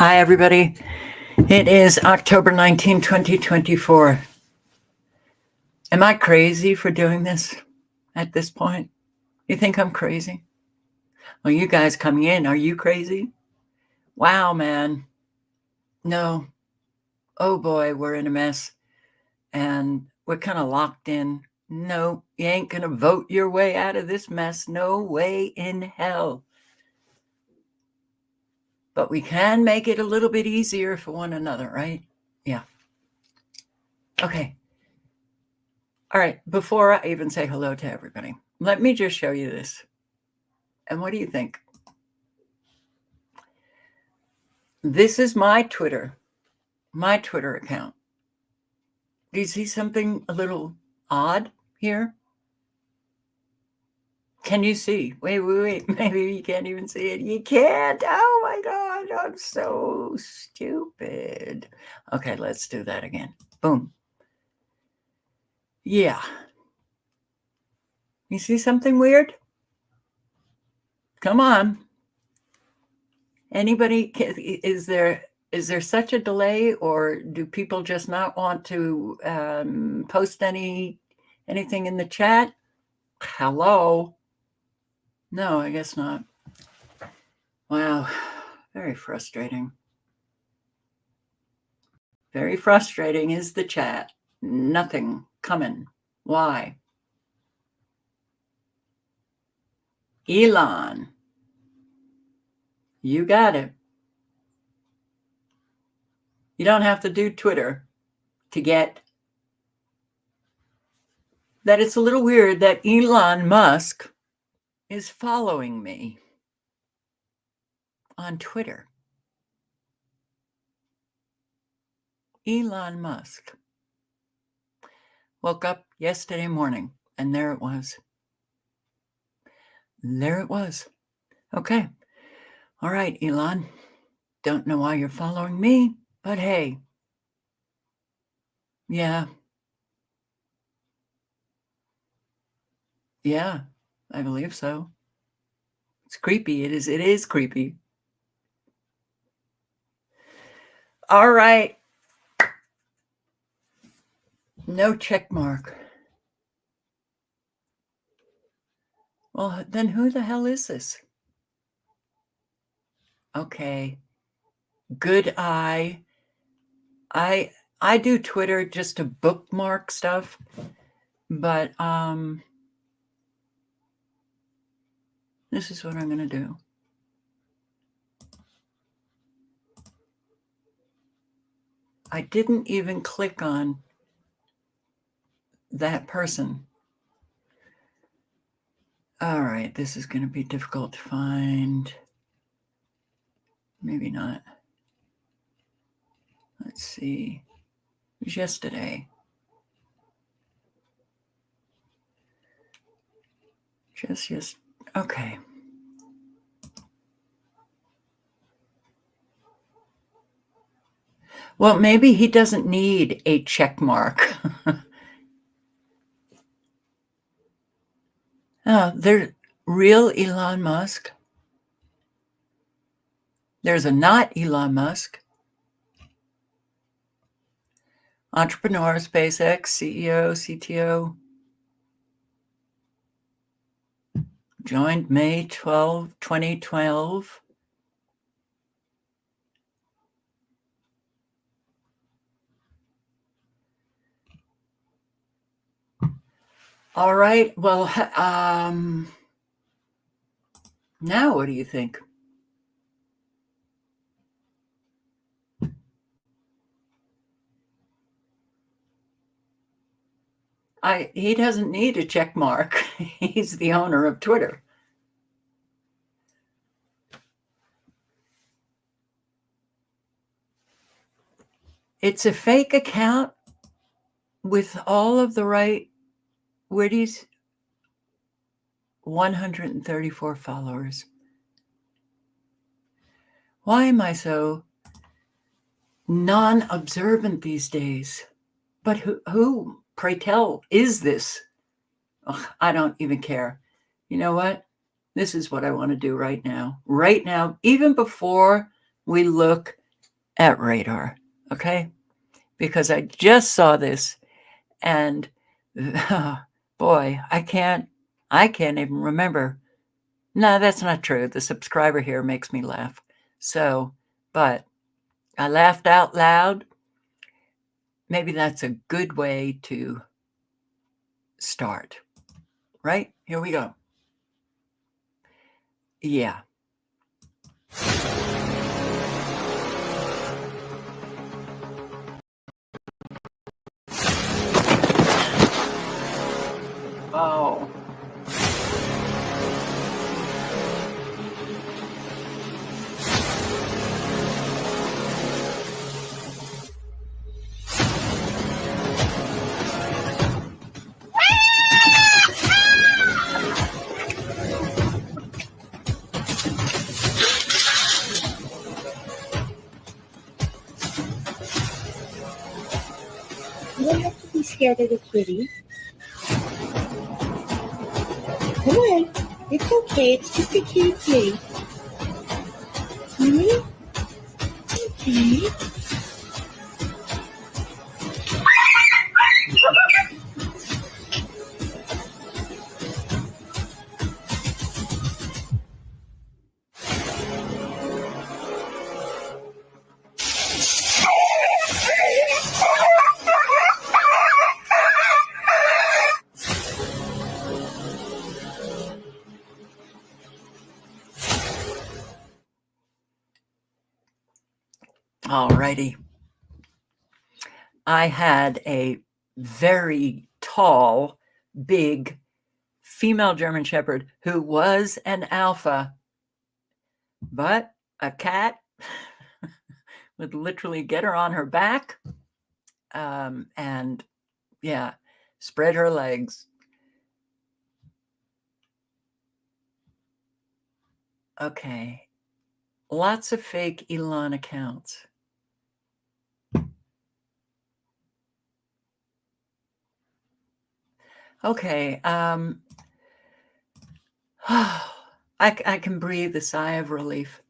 Hi, everybody. It is October 19, 2024. Am I crazy for doing this at this point? You think I'm crazy? Well, you guys coming in, are you crazy? Wow, man. No. Oh, boy, we're in a mess. And we're kind of locked in. No, you ain't going to vote your way out of this mess. No way in hell. But we can make it a little bit easier for one another, right? Yeah. Okay. All right. Before I even say hello to everybody, let me just show you this. And what do you think? This is my Twitter account. Do you see something a little odd here? Can you see? Wait. Maybe you can't even see it. You can't. Oh my God. I'm so stupid. Okay, let's do that again. Boom. Yeah. You see something weird? Come on. Anybody? Is there such a delay, or do people just not want to post anything in the chat? Hello? No, I guess not. Wow, very frustrating. Very frustrating is the chat. Nothing coming. Why? Elon, you got it. You don't have to do Twitter to get that. It's a little weird that Elon Musk is following me on Twitter. Elon Musk. Woke up yesterday morning and there it was. There it was. Okay. All right, Elon. Don't know why you're following me, but hey. Yeah. Yeah, I believe so. It's creepy. It is creepy. All right. No check mark. Well, then who the hell is this? Okay. Good eye. I do Twitter just to bookmark stuff, but this is what I'm going to do. I didn't even click on that person. All right, this is going to be difficult to find. Maybe not. Let's see. It was yesterday. Just okay. Well, maybe he doesn't need a check mark. There's real Elon Musk. There's a not Elon Musk. Entrepreneur, SpaceX, CEO, CTO. Joined May 12, 2012. All right. Well, now what do you think? He doesn't need a check mark. He's the owner of Twitter. It's a fake account with all of the right witties. 134 followers. Why am I so non-observant these days? But who, pray tell, is this? Ugh, I don't even care. You know what? This is what I want to do right now. Right now, even before we look at radar, okay? Because I just saw this, and boy, I can't even remember. No, that's not true. The subscriber here makes me laugh. So, but I laughed out loud. Maybe that's a good way to start, right? Here we go. Yeah. Oh. You don't have to be scared of the kitty. Come on. It's okay. It's just a kitty. Hmm? Okay. All righty. I had a very tall, big female German Shepherd who was an alpha, but a cat would literally get her on her back and, yeah, spread her legs. Okay. Lots of fake Elon accounts. Okay. I can breathe a sigh of relief.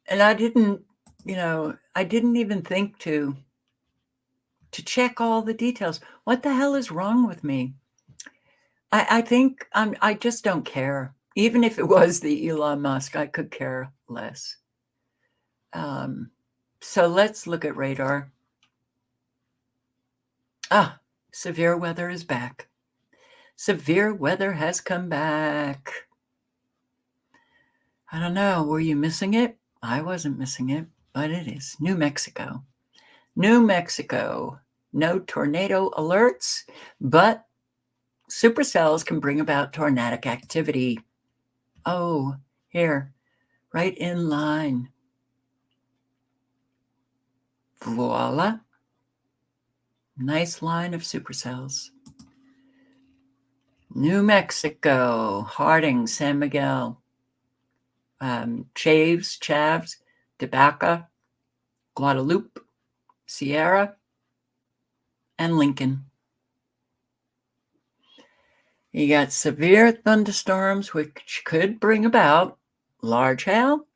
And I didn't even think to check all the details. What the hell is wrong with me? I think I just don't care. Even if it was the Elon Musk, I could care less. So let's look at radar. Severe weather is back. Severe weather has come back. I don't know. Were you missing it? I wasn't missing it, but it is. New Mexico. New Mexico. No tornado alerts, but supercells can bring about tornadic activity. Oh, here, right in line. Voila. Nice line of supercells. New Mexico, Harding, San Miguel, Chavs, Tobacco, Guadalupe, Sierra, and Lincoln. You got severe thunderstorms, which could bring about large hail,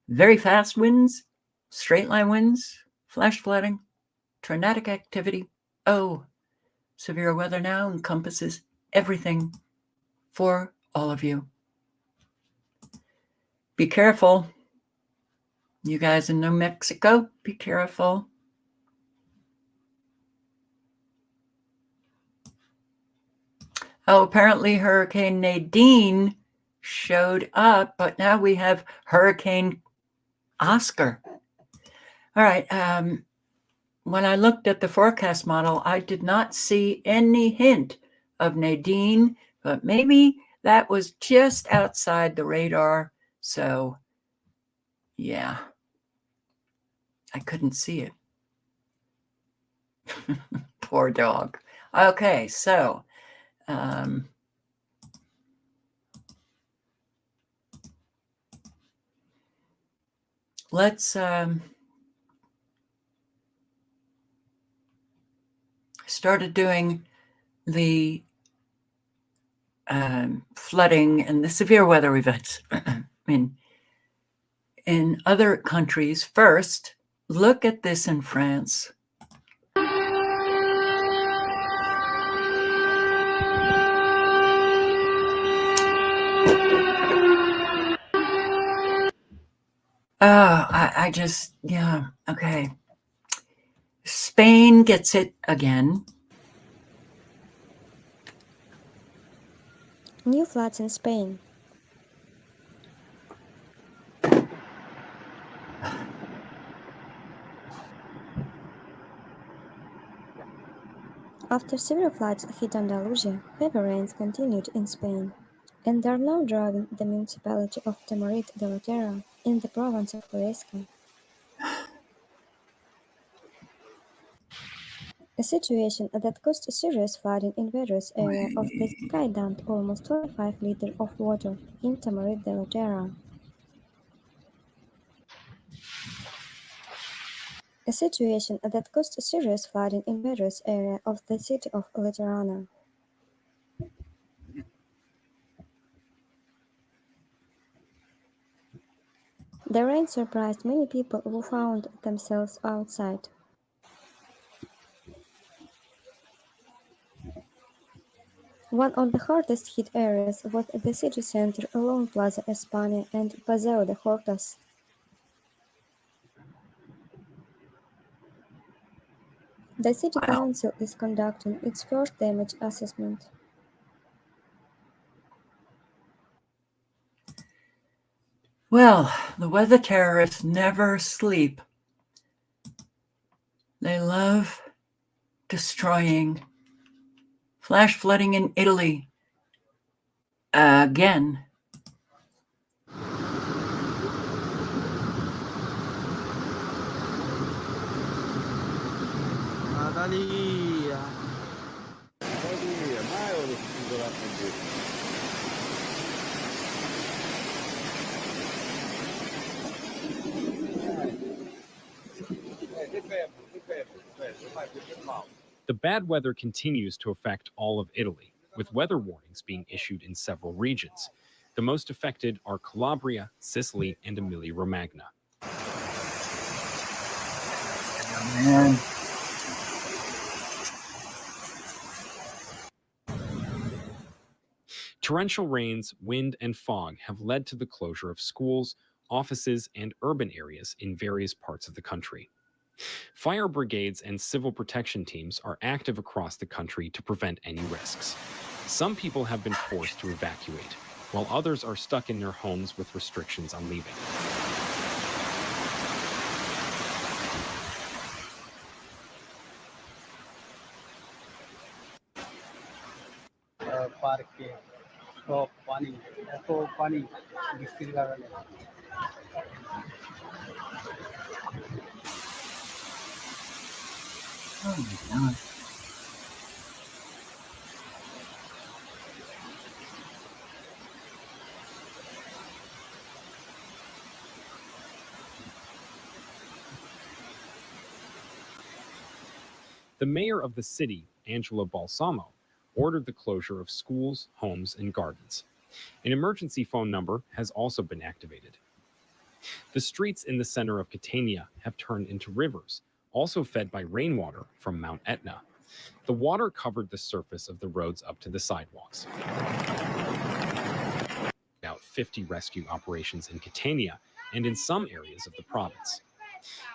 very fast winds, straight line winds, flash flooding, tornadic activity. Oh, severe weather now encompasses everything for all of you. Be careful. You guys in New Mexico, be careful. Oh, apparently Hurricane Nadine showed up, but now we have Hurricane Oscar. All right. When I looked at the forecast model, I did not see any hint of Nadine, but maybe that was just outside the radar. So, yeah, I couldn't see it. Poor dog. Okay, so let's started doing the flooding and the severe weather events. I mean, in other countries. First, look at this in France. Oh, I just, yeah, okay. Spain gets it again. New floods in Spain. After severe floods hit Andalusia, heavy rains continued in Spain, and are now driving the municipality of Tamarit de la Terra in the province of Huesca. A situation that caused serious flooding in various areas of the sky dumped almost 25 liters of water in Tamarit de la Terra. A situation that caused serious flooding in various areas of the city of Laterana. The rain surprised many people who found themselves outside. One of the hardest hit areas was the city center along Plaza España and Paseo de Hortas. The city Wow. council is conducting its first damage assessment. Well, the weather terrorists never sleep. They love destroying. Flash flooding in Italy. Again. The bad weather continues to affect all of Italy, with weather warnings being issued in several regions. The most affected are Calabria, Sicily, and Emilia-Romagna. Oh, man. Torrential rains, wind, and fog have led to the closure of schools, offices, and urban areas in various parts of the country. Fire brigades and civil protection teams are active across the country to prevent any risks. Some people have been forced to evacuate, while others are stuck in their homes with restrictions on leaving. পার্কে সব পানি এত পানি বৃষ্টির কারণে Oh my God. The mayor of the city, Angela Balsamo, ordered the closure of schools, homes, and gardens. An emergency phone number has also been activated. The streets in the center of Catania have turned into rivers, also fed by rainwater from Mount Etna. The water covered the surface of the roads up to the sidewalks. About 50 rescue operations in Catania and in some areas of the province.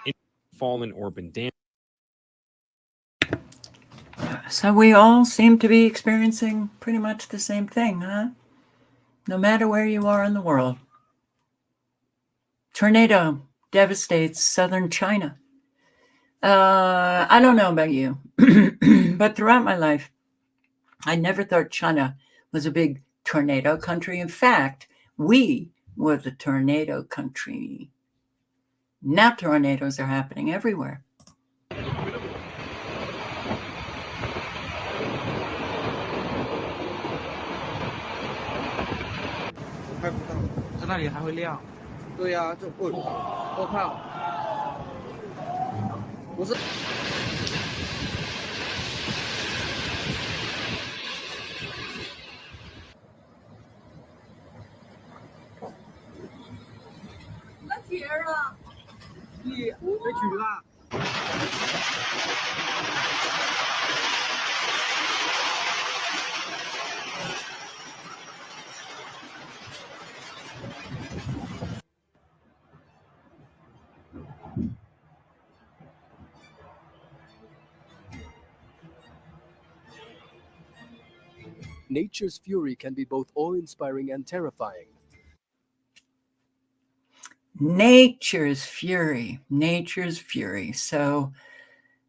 In fallen urban damage. So we all seem to be experiencing pretty much the same thing, huh? No matter where you are in the world. Tornado devastates southern China. I don't know about you, but throughout my life, I never thought China was a big tornado country. In fact, we were the tornado country. Now tornadoes are happening everywhere. Nature's fury can be both awe-inspiring and terrifying. Nature's fury. Nature's fury. So,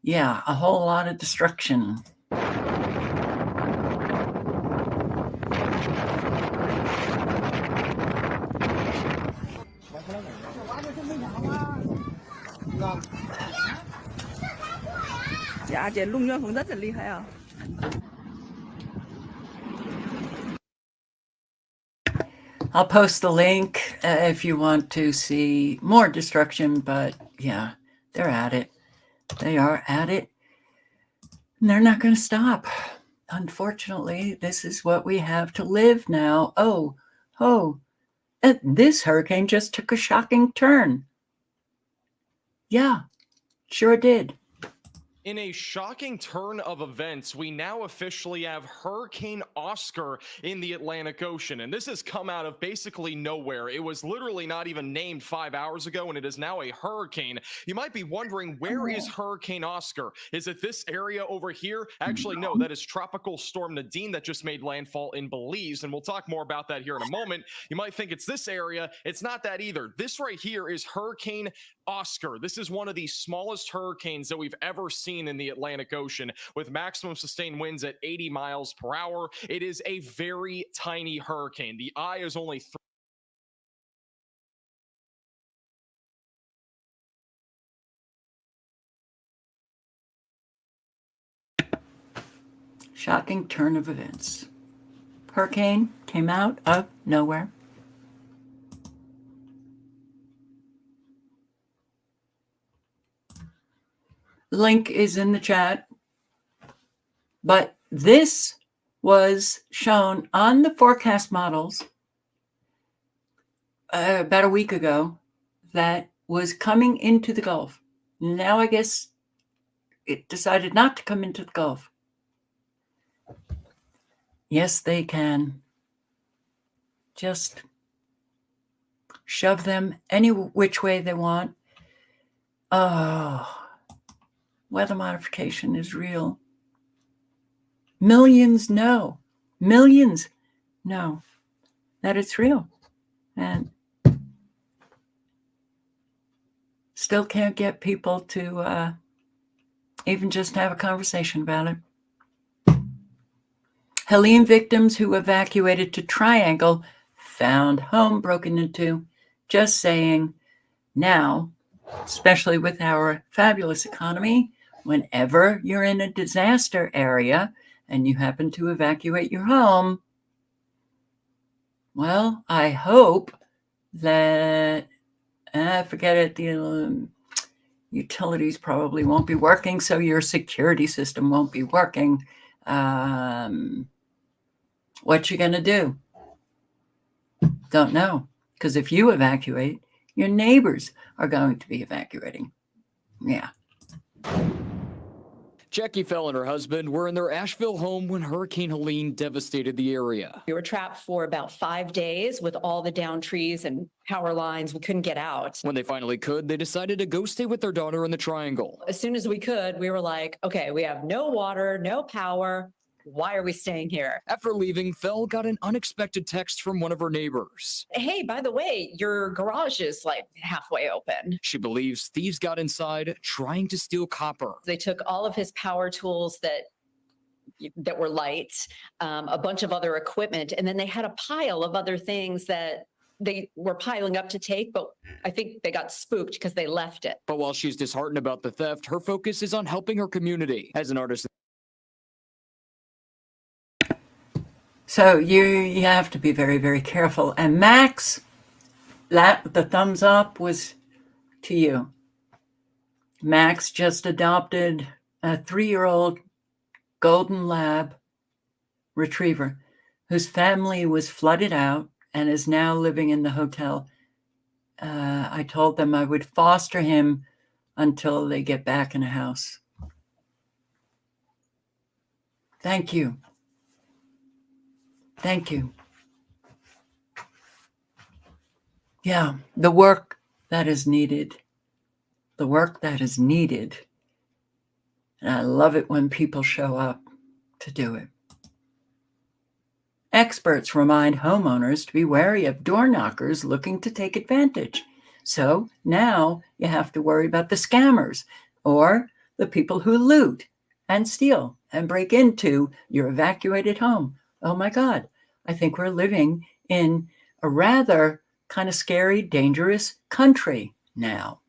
yeah, a whole lot of destruction. Dạ, chị luôn nhân phân tích là ly hay à? I'll post the link if you want to see more destruction, but yeah, they're at it. They are at it. And they're not going to stop. Unfortunately, this is what we have to live now. Oh, this hurricane just took a shocking turn. Yeah, sure did. In a shocking turn of events, we now officially have Hurricane Oscar in the Atlantic Ocean. And this has come out of basically nowhere. It was literally not even named 5 hours ago, and it is now a hurricane. You might be wondering, where is Hurricane Oscar? Is it this area over here? Actually, no, that is Tropical Storm Nadine that just made landfall in Belize. And we'll talk more about that here in a moment. You might think it's this area. It's not that either. This right here is Hurricane Oscar. This is one of the smallest hurricanes that we've ever seen in the Atlantic Ocean, with maximum sustained winds at 80 miles per hour. It is a very tiny hurricane. The eye is only Shocking turn of events. Hurricane came out of nowhere. Link is in the chat. But this was shown on the forecast models about a week ago that was coming into the Gulf. Now I guess it decided not to come into the Gulf. Yes, they can. Just shove them any which way they want. Oh, weather modification is real. Millions know. Millions know that it's real. And still can't get people to even just have a conversation about it. Helene victims who evacuated to Triangle found home broken into. Just saying, now, especially with our fabulous economy, whenever you're in a disaster area and you happen to evacuate your home, well, I hope that, forget it, the utilities probably won't be working, so your security system won't be working. What you gonna do? Don't know. Because if you evacuate, your neighbors are going to be evacuating. Yeah. Jackie Fell and her husband were in their Asheville home when Hurricane Helene devastated the area. We were trapped for about 5 days with all the down trees and power lines. We couldn't get out. When they finally could, they decided to go stay with their daughter in the Triangle. As soon as we could, we were like, okay, we have no water, no power. Why are we staying here? After leaving, Fell got an unexpected text from one of her neighbors. Hey, by the way, your garage is like halfway open. She believes thieves got inside trying to steal copper. They took all of his power tools that were lights, a bunch of other equipment, and then they had a pile of other things that they were piling up to take, but I think they got spooked because they left it. But while she's disheartened about the theft, her focus is on helping her community. As an artist, So you have to be very, very careful. And Max, the thumbs up was to you. Max just adopted a 3-year-old golden lab retriever whose family was flooded out and is now living in the hotel I told them I would foster him until they get back in a house. Thank you. Thank you. Yeah, the work that is needed. The work that is needed. And I love it when people show up to do it. Experts remind homeowners to be wary of door knockers looking to take advantage. So now you have to worry about the scammers or the people who loot and steal and break into your evacuated home. Oh my God, I think we're living in a rather kind of scary, dangerous country now.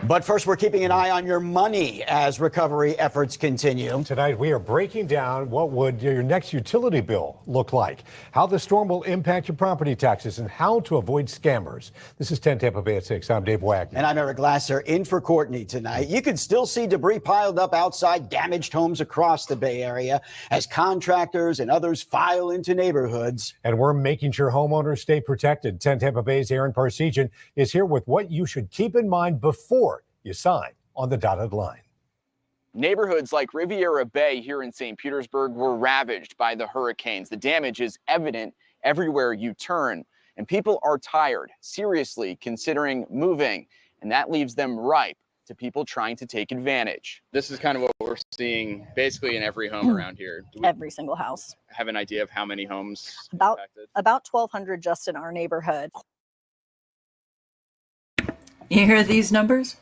But first, we're keeping an eye on your money as recovery efforts continue. Tonight, we are breaking down what would your next utility bill look like, how the storm will impact your property taxes, and how to avoid scammers. This is 10 Tampa Bay at 6. I'm Dave Wagner. And I'm Eric Glasser in for Courtney tonight. You can still see debris piled up outside damaged homes across the Bay Area as contractors and others file into neighborhoods. And we're making sure homeowners stay protected. 10 Tampa Bay's Aaron Parsegian is here with what you should keep in mind before you sign on the dotted line. Neighborhoods like Riviera Bay here in St. Petersburg were ravaged by the hurricanes. The damage is evident everywhere you turn, and people are tired, seriously considering moving, and that leaves them ripe to people trying to take advantage. This is kind of what we're seeing basically in every home around here. Do we Every single house. have an idea of how many homes About impacted? about 1,200 just in our neighborhood. You hear these numbers?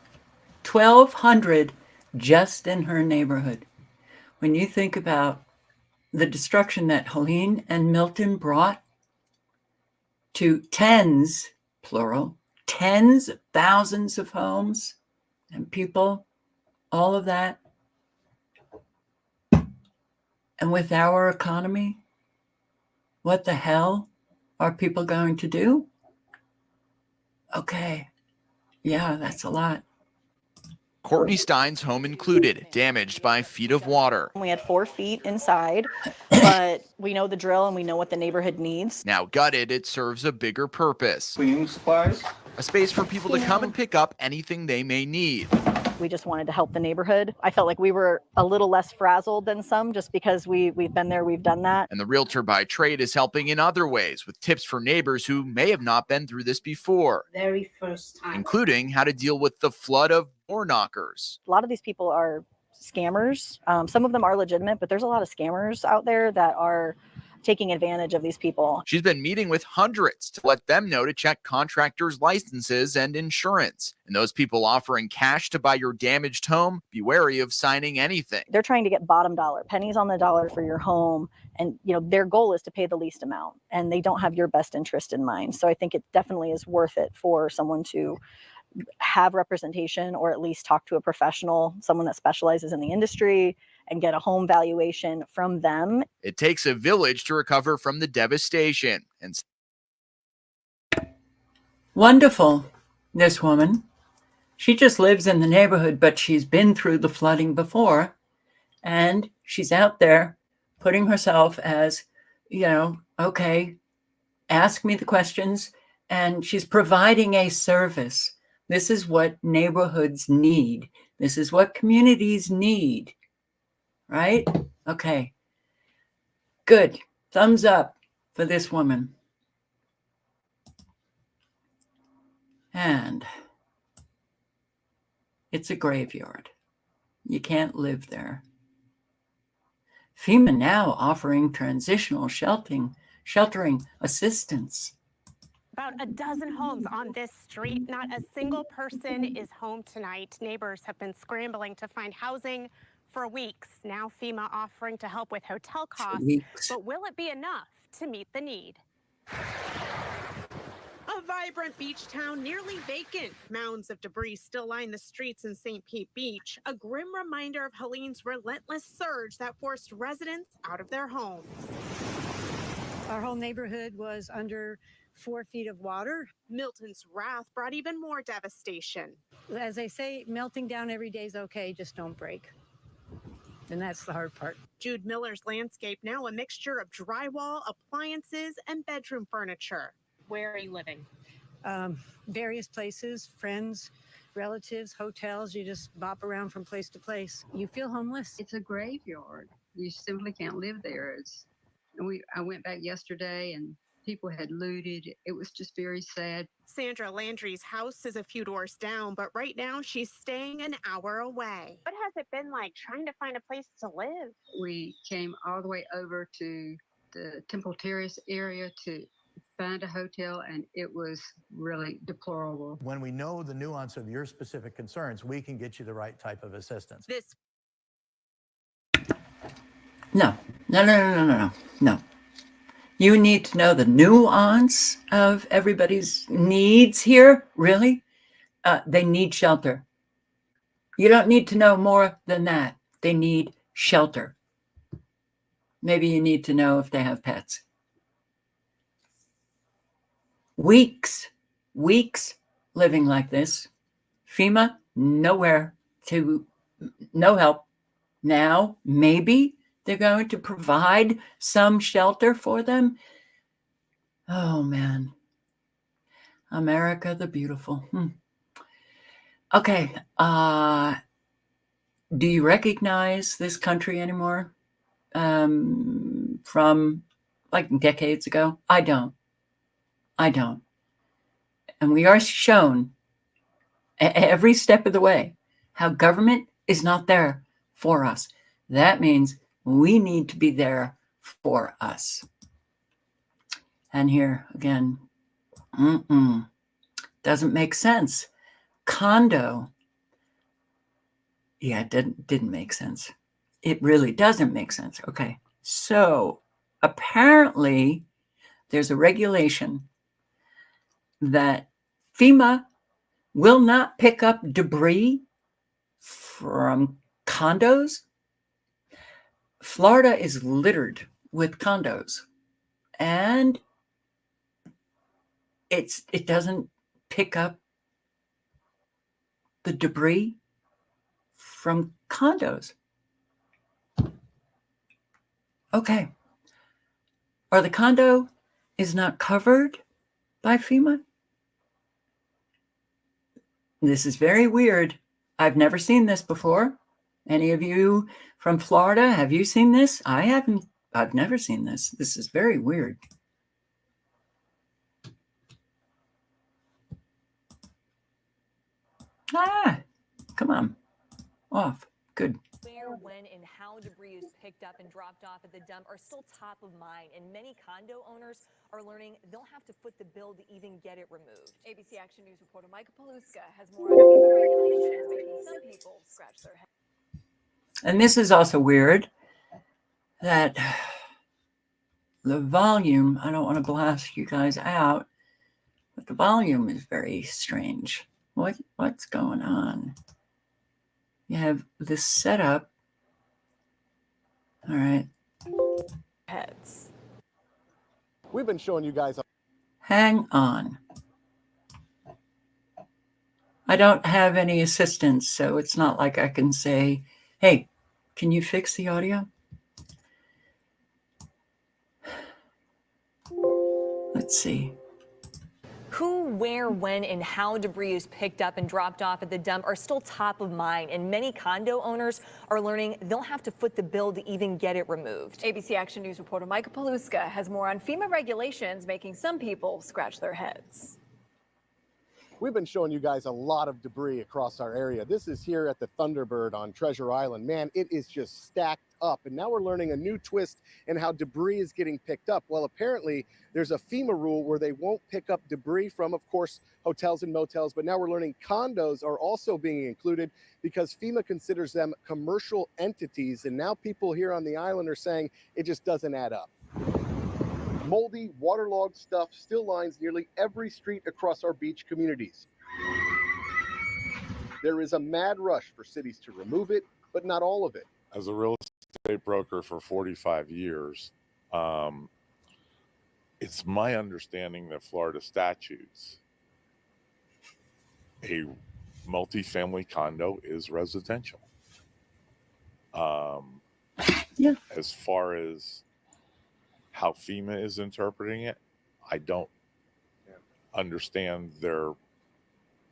1,200 just in her neighborhood. When you think about the destruction that Helene and Milton brought to tens, plural, tens of thousands of homes and people, all of that. And with our economy, what the hell are people going to do? Okay. Yeah, that's a lot. Courtney Stein's home included, damaged by feet of water. We had 4 feet inside, but we know the drill and we know what the neighborhood needs. Now gutted, it serves a bigger purpose. Cleaning supplies. A space for people to come and pick up anything they may need. We just wanted to help the neighborhood. I felt like we were a little less frazzled than some just because we've been there, we've done that. And the realtor by trade is helping in other ways with tips for neighbors who may have not been through this before. Very first time. Including how to deal with the flood of door knockers. A lot of these people are scammers. Some of them are legitimate, but there's a lot of scammers out there that are taking advantage of these people. She's been meeting with hundreds to let them know to check contractors' licenses and insurance. And those people offering cash to buy your damaged home, be wary of signing anything. They're trying to get bottom dollar, pennies on the dollar for your home. And, their goal is to pay the least amount and they don't have your best interest in mind. So I think it definitely is worth it for someone to have representation or at least talk to a professional, someone that specializes in the industry, and get a home valuation from them. It takes a village to recover from the devastation. And Wonderful, this woman. She just lives in the neighborhood, but she's been through the flooding before. And she's out there putting herself as, okay, ask me the questions. And she's providing a service. This is what neighborhoods need. This is what communities need. Right? Okay. Good. Thumbs up for this woman. And it's a graveyard. You can't live there. FEMA now offering transitional sheltering assistance. About a dozen homes on this street. Not a single person is home tonight. Neighbors have been scrambling to find housing for weeks. Now FEMA offering to help with hotel costs. But will it be enough to meet the need? A vibrant beach town nearly vacant. Mounds of debris still line the streets in St. Pete Beach. A grim reminder of Helene's relentless surge that forced residents out of their homes. Our whole neighborhood was under 4 feet of water. Milton's wrath brought even more devastation. As they say, melting down every day is okay, just don't break. And that's the hard part. Jude Miller's landscape now a mixture of drywall, appliances, and bedroom furniture. Where are you living? various places, friends, relatives, hotels. You just bop around from place to place. You feel homeless. It's a graveyard. You simply can't live there. I went back yesterday and people had looted. It was just very sad. Sandra Landry's house is a few doors down, but right now she's staying an hour away. What has it been like trying to find a place to live? We came all the way over to the Temple Terrace area to find a hotel, and it was really deplorable. When we know the nuance of your specific concerns, we can get you the right type of assistance. No. You need to know the nuance of everybody's needs here. Really? They need shelter. You don't need to know more than that. They need shelter. Maybe you need to know if they have pets. Weeks living like this. FEMA, nowhere to, no help. Now, maybe they're going to provide some shelter for them. Oh, man. America the beautiful. Okay. Do you recognize this country anymore from like decades ago? I don't. And we are shown every step of the way how government is not there for us. That means we need to be there for us. And here again, doesn't make sense. Condo. Yeah, it didn't make sense. It really doesn't make sense. Okay. So apparently there's a regulation that FEMA will not pick up debris from condos. Florida is littered with condos, and it doesn't pick up the debris from condos. Okay. Or the condo is not covered by FEMA? This is very weird. I've never seen this before. Any of you from Florida, have you seen this? I haven't. I've never seen this. This is very weird. Come on. Off. Good. Where, when, and how debris is picked up and dropped off at the dump are still top of mind, and many condo owners are learning they'll have to foot the bill to even get it removed. ABC Action News reporter Micah Paluska has more on FEMA regulations making some people scratch their heads. And this is also weird that the volume, I don't want to blast you guys out, but the volume is very strange. What's going on? You have this setup. All right. Heads. We've been showing you guys. Hang on. I don't have any assistance, so it's not like I can say, hey, can you fix the audio? Let's see. Who, where, when, and how debris is picked up and dropped off at the dump are still top of mind, and many condo owners are learning they'll have to foot the bill to even get it removed. ABC Action News reporter Micah Paluska has more on FEMA regulations making some people scratch their heads. We've been showing you guys a lot of debris across our area. This is here at the Thunderbird on Treasure Island. Man, it is just stacked up. And now we're learning a new twist in how debris is getting picked up. Well, apparently there's a FEMA rule where they won't pick up debris from, of course, hotels and motels. But now we're learning condos are also being included because FEMA considers them commercial entities. And now people here on the island are saying it just doesn't add up. Moldy, waterlogged stuff still lines nearly every street across our beach communities. There is a mad rush for cities to remove it, but not all of it. As a real estate broker for 45 years, it's my understanding that Florida statutes, a multifamily condo is residential. Yeah. As far as how FEMA is interpreting it, I don't understand their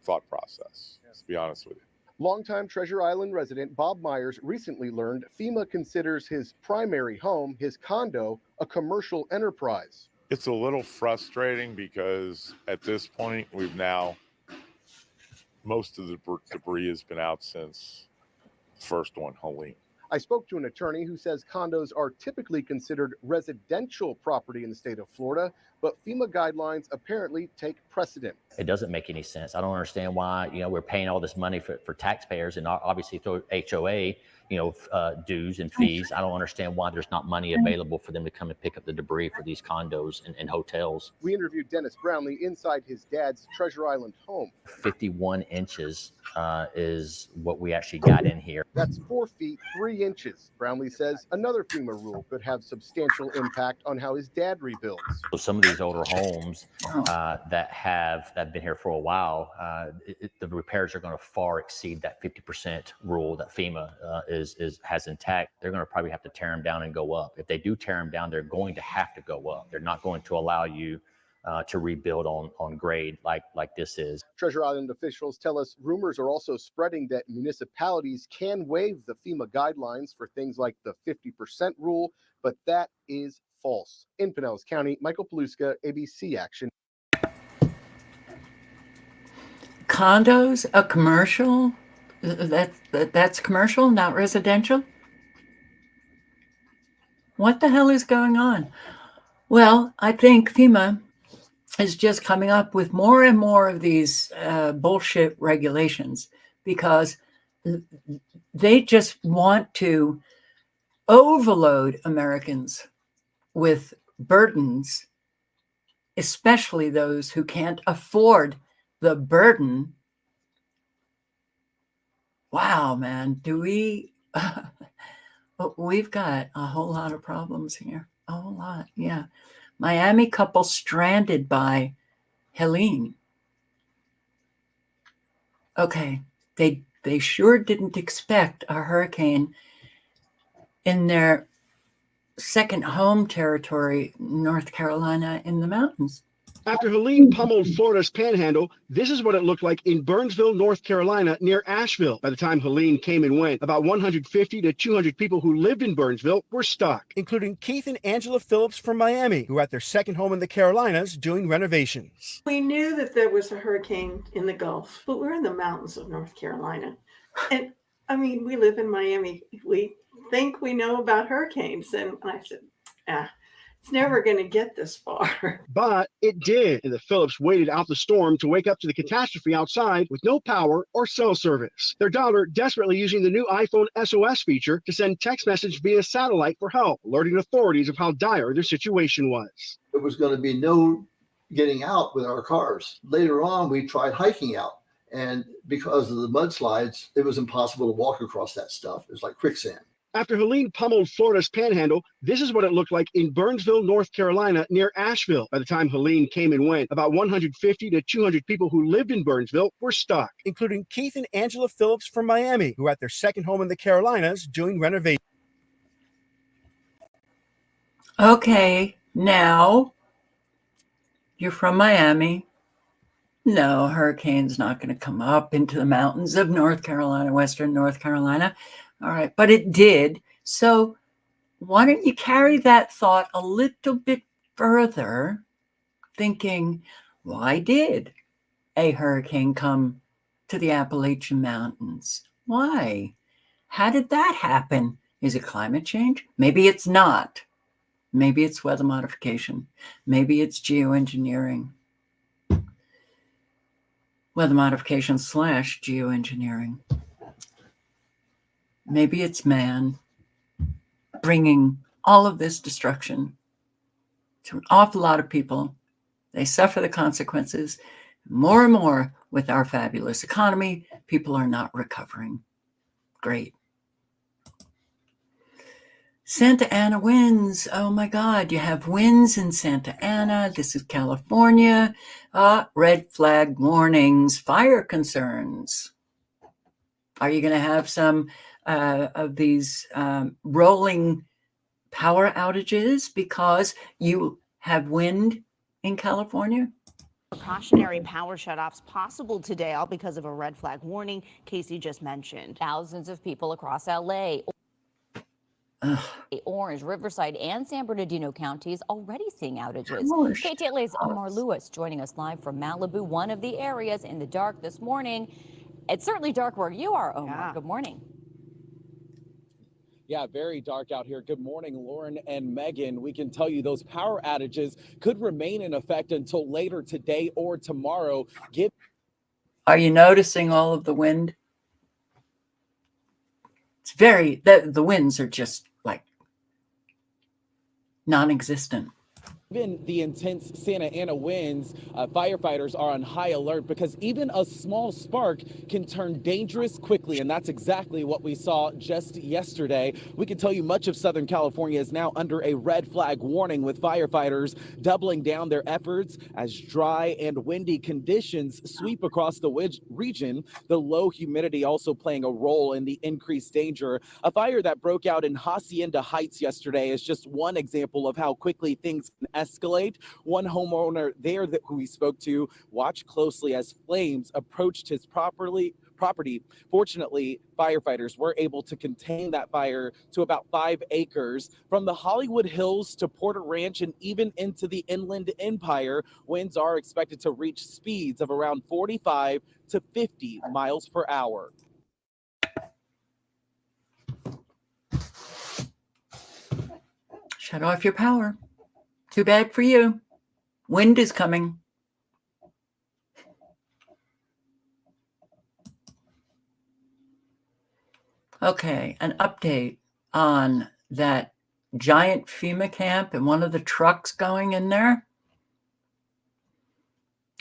thought process, to be honest with you. Longtime Treasure Island resident Bob Myers recently learned FEMA considers his primary home, his condo, a commercial enterprise. It's a little frustrating because at this point, most of the debris has been out since the first one, Helene. I spoke to an attorney who says condos are typically considered residential property in the state of Florida, but FEMA guidelines apparently take precedent. It doesn't make any sense. I don't understand why, we're paying all this money for taxpayers and obviously through HOA, dues and fees. I don't understand why there's not money available for them to come and pick up the debris for these condos and hotels. We interviewed Dennis Brownlee inside his dad's Treasure Island home. 51 inches is what we actually got in here. That's 4 feet 3 inches. Brownlee says another FEMA rule could have substantial impact on how his dad rebuilds. So some of these older homes that have been here for a while, the repairs are going to far exceed that 50% rule that FEMA has intact. They're going to probably have to tear them down and go up. If they do tear them down, they're going to have to go up. They're not going to allow you to rebuild on grade like this is. Treasure Island officials tell us rumors are also spreading that municipalities can waive the FEMA guidelines for things like the 50% rule, but that is false. In Pinellas County, Michael Paluska, ABC Action. Condos, a commercial? That's commercial, not residential? What the hell is going on? Well, I think FEMA is just coming up with more and more of these bullshit regulations because they just want to overload Americans with burdens, especially those who can't afford the burden. Wow, man, we've got a whole lot of problems here. A whole lot, yeah. Miami couple stranded by Helene. Okay, they sure didn't expect a hurricane in their second home territory, North Carolina, in the mountains. After Helene pummeled Florida's panhandle, this is what it looked like in Burnsville, North Carolina, near Asheville. By the time Helene came and went, about 150 to 200 people who lived in Burnsville were stuck, including Keith and Angela Phillips from Miami, who are at their second home in the Carolinas doing renovations. We knew that there was a hurricane in the Gulf, but we're in the mountains of North Carolina. And I mean, we live in Miami. We think we know about hurricanes. And I said, it's never going to get this far. But it did, and the Phillips waited out the storm to wake up to the catastrophe outside with no power or cell service. Their daughter desperately using the new iPhone SOS feature to send text message via satellite for help, alerting authorities of how dire their situation was. There was going to be no getting out with our cars. Later on, we tried hiking out, and because of the mudslides, it was impossible to walk across that stuff. It was like quicksand. After Helene pummeled Florida's panhandle, this is what it looked like in Burnsville, North Carolina, near Asheville. By the time Helene came and went, about 150 to 200 people who lived in Burnsville were stuck, including Keith and Angela Phillips from Miami, who are at their second home in the Carolinas doing renovations. Okay, now you're from Miami. No, hurricane's not going to come up into the mountains of North Carolina, Western North Carolina. All right, but it did. So why don't you carry that thought a little bit further, thinking, why did a hurricane come to the Appalachian Mountains? Why? How did that happen? Is it climate change? Maybe it's not. Maybe it's weather modification. Maybe it's geoengineering. Weather modification / geoengineering. Maybe it's man bringing all of this destruction to an awful lot of people. They suffer the consequences. More and more with our fabulous economy, people are not recovering. Great. Santa Ana winds. Oh my God, you have winds in Santa Ana. This is California. Red flag warnings, fire concerns. Are you going to have some of these rolling power outages because you have wind in California? Precautionary power shutoffs possible today, all because of a red flag warning Casey just mentioned. Thousands of people across LA, Orange, Riverside, and San Bernardino counties already seeing outages. KTLA's Omar Lewis joining us live from Malibu, one of the areas in the dark this morning. It's certainly dark where you are, Omar. Good morning. Yeah, very dark out here. Good morning, Lauren and Megan. We can tell you those power outages could remain in effect until later today or tomorrow. Are you noticing all of the wind? It's the winds are just like non-existent. Given the intense Santa Ana winds, firefighters are on high alert because even a small spark can turn dangerous quickly, and that's exactly what we saw just yesterday. We can tell you much of Southern California is now under a red flag warning, with firefighters doubling down their efforts as dry and windy conditions sweep across the region. The low humidity also playing a role in the increased danger. A fire that broke out in Hacienda Heights yesterday is just one example of how quickly things can escalate. One homeowner there who we spoke to watched closely as flames approached his property. Fortunately, firefighters were able to contain that fire to about 5 acres. From the Hollywood Hills to Porter Ranch and even into the Inland Empire, winds are expected to reach speeds of around 45 to 50 miles per hour. Shut off your power. Too bad for you. Wind is coming. Okay, an update on that giant FEMA camp and one of the trucks going in there.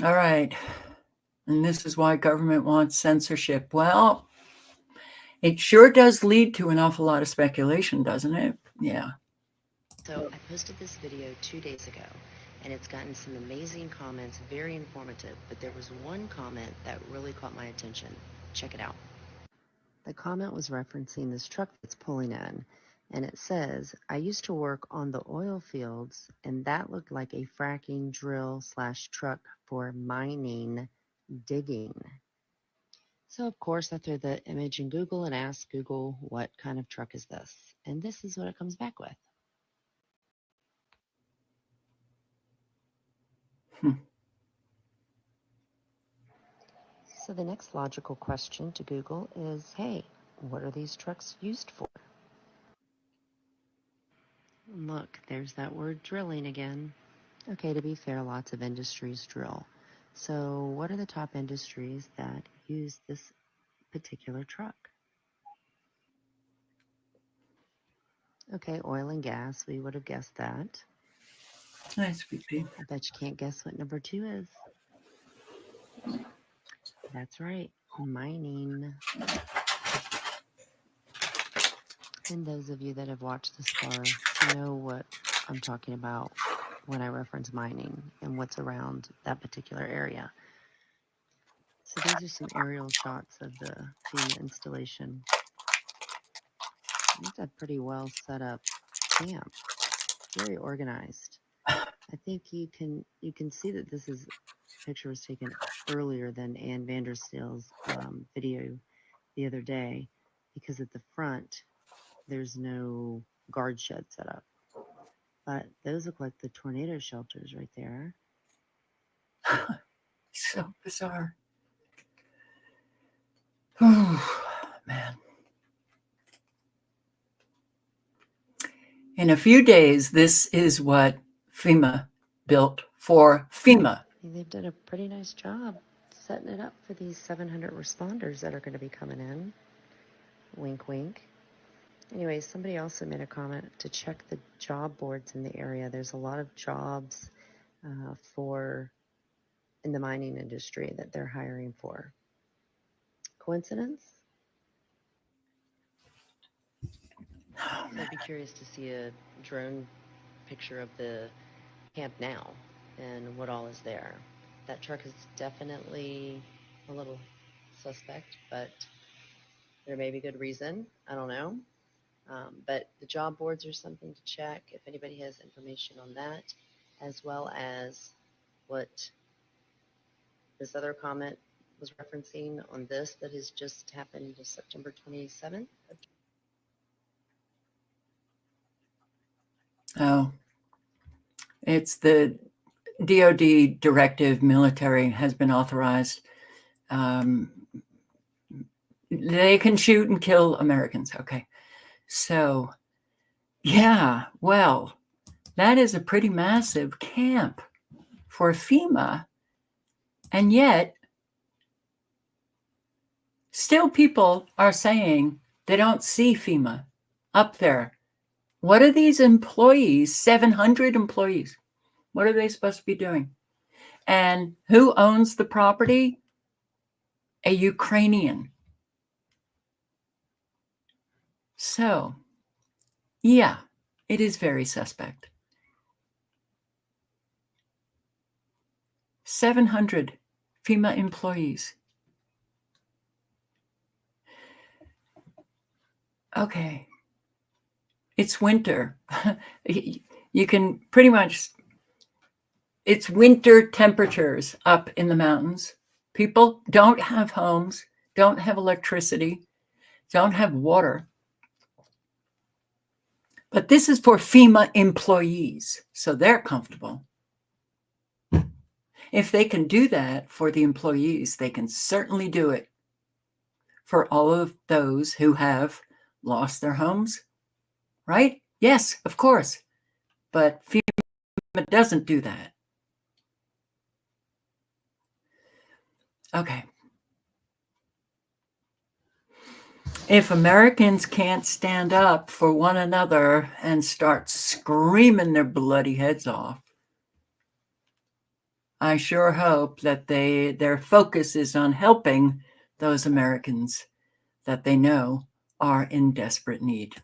All right. And this is why government wants censorship. Well, it sure does lead to an awful lot of speculation, doesn't it? Yeah. So I posted this video 2 days ago, and it's gotten some amazing comments, very informative, but there was one comment that really caught my attention. Check it out. The comment was referencing this truck that's pulling in, and it says, I used to work on the oil fields, and that looked like a fracking drill / truck for mining, digging. So of course I threw the image in Google and asked Google, what kind of truck is this? And this is what it comes back with. So the next logical question to Google is, hey, what are these trucks used for? Look, there's that word drilling again. Okay, to be fair, lots of industries drill. So what are the top industries that use this particular truck? Okay, oil and gas, we would have guessed that. Nice, VP. I bet you can't guess what number 2 is. That's right, mining. And those of you that have watched this far know what I'm talking about when I reference mining and what's around that particular area. So these are some aerial shots of the FEMA installation. It's a pretty well set up camp, very organized. I think you can see that this picture was taken earlier than Ann Vandersteel's video the other day, because at the front there's no guard shed set up. But those look like the tornado shelters right there. So bizarre. Oh, man. In a few days, this is what FEMA built for FEMA. They've done a pretty nice job setting it up for these 700 responders that are going to be coming in. Wink, wink. Anyway, somebody also made a comment to check the job boards in the area. There's a lot of jobs in the mining industry that they're hiring for. Coincidence? Oh, I'd be curious to see a drone picture of the camp now and what all is there. That truck is definitely a little suspect, but there may be good reason. I don't know. But the job boards are something to check if anybody has information on that, as well as what this other comment was referencing on this that has just happened September 27th. Oh, it's the DoD directive. Military has been authorized. They can shoot and kill Americans. Okay. So, yeah, well, that is a pretty massive camp for FEMA. And yet, still people are saying they don't see FEMA up there. What are these employees, 700 employees? What are they supposed to be doing? And who owns the property? A Ukrainian. So, yeah, it is very suspect. 700 FEMA employees. Okay. It's winter. You can pretty much, it's winter temperatures up in the mountains. People don't have homes, don't have electricity, don't have water. But this is for FEMA employees, so they're comfortable. If they can do that for the employees, they can certainly do it for all of those who have lost their homes, right? Yes, of course. But FEMA doesn't do that. Okay. If Americans can't stand up for one another and start screaming their bloody heads off, I sure hope that their focus is on helping those Americans that they know are in desperate need.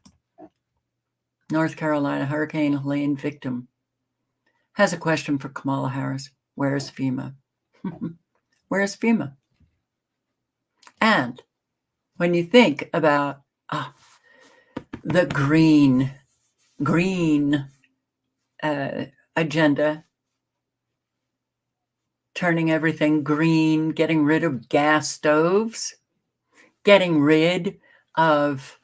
North Carolina Hurricane Helene victim has a question for Kamala Harris. Where's FEMA? Where's FEMA? And when you think about the green agenda, turning everything green, getting rid of gas stoves, getting rid of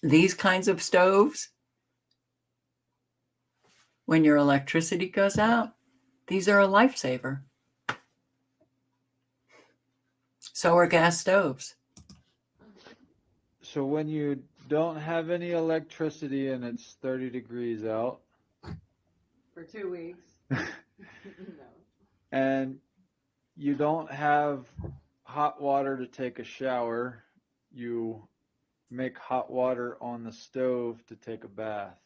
these kinds of stoves. When your electricity goes out, these are a lifesaver. So are gas stoves. So when you don't have any electricity and it's 30 degrees out. For 2 weeks. And you don't have hot water to take a shower, you make hot water on the stove to take a bath.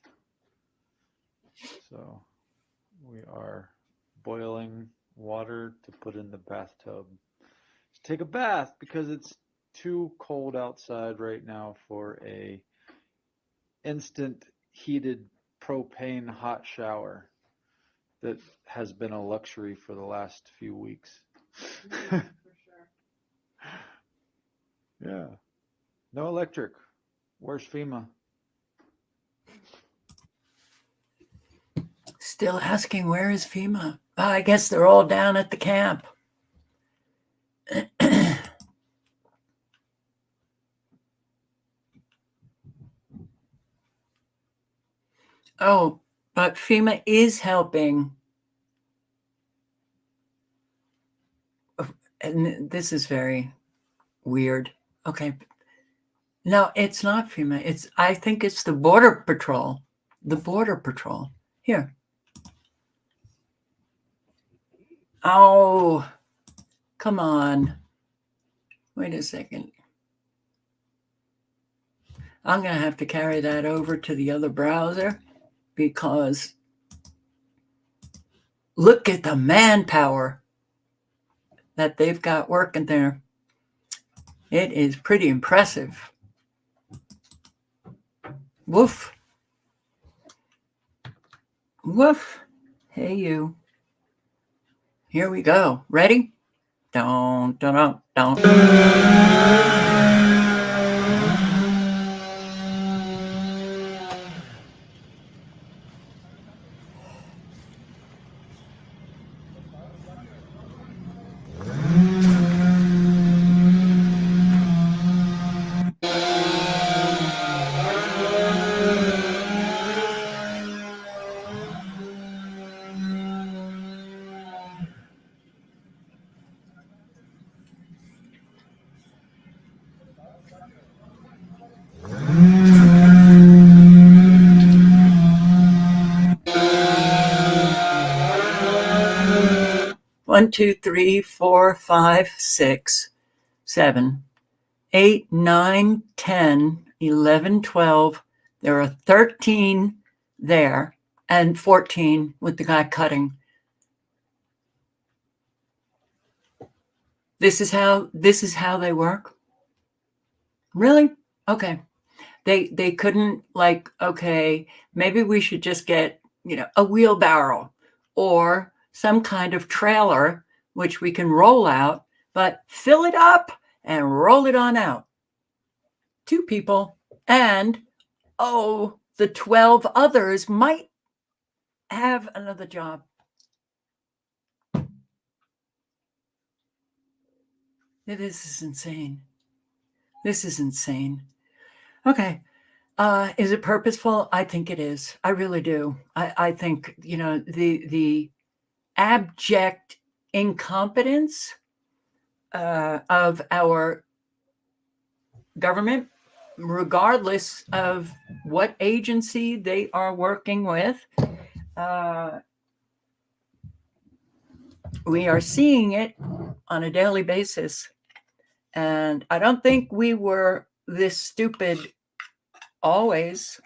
So we are boiling water to put in the bathtub to take a bath because it's too cold outside right now for a instant heated propane hot shower that has been a luxury for the last few weeks. For sure. Yeah. No electric. Where's FEMA? Still asking, where is FEMA? Oh, I guess they're all down at the camp. Oh, but FEMA is helping. And this is very weird. Okay. No, it's not FEMA. I think it's the Border Patrol. The Border Patrol. Here. Oh, come on. Wait a second. I'm going to have to carry that over to the other browser because look at the manpower that they've got working there. It is pretty impressive. Woof. Woof. Hey, you. Here we go. Ready? Don't, don't, don't. 1, 2, 3, 4, 5, 6, 7, 8, 9, 10, 11, 12. There are 13 there and 14 with the guy cutting. This is how they work? Really? Okay. They couldn't, like, okay, maybe we should just get, a wheelbarrow or some kind of trailer which we can roll out, but fill it up and roll it on out. 2 people, and the 12 others might have another job. This is insane. This is insane. Okay. Is it purposeful? I think it is. I really do. I think, the abject incompetence of our government, regardless of what agency they are working with, we are seeing it on a daily basis. And I don't think we were this stupid always,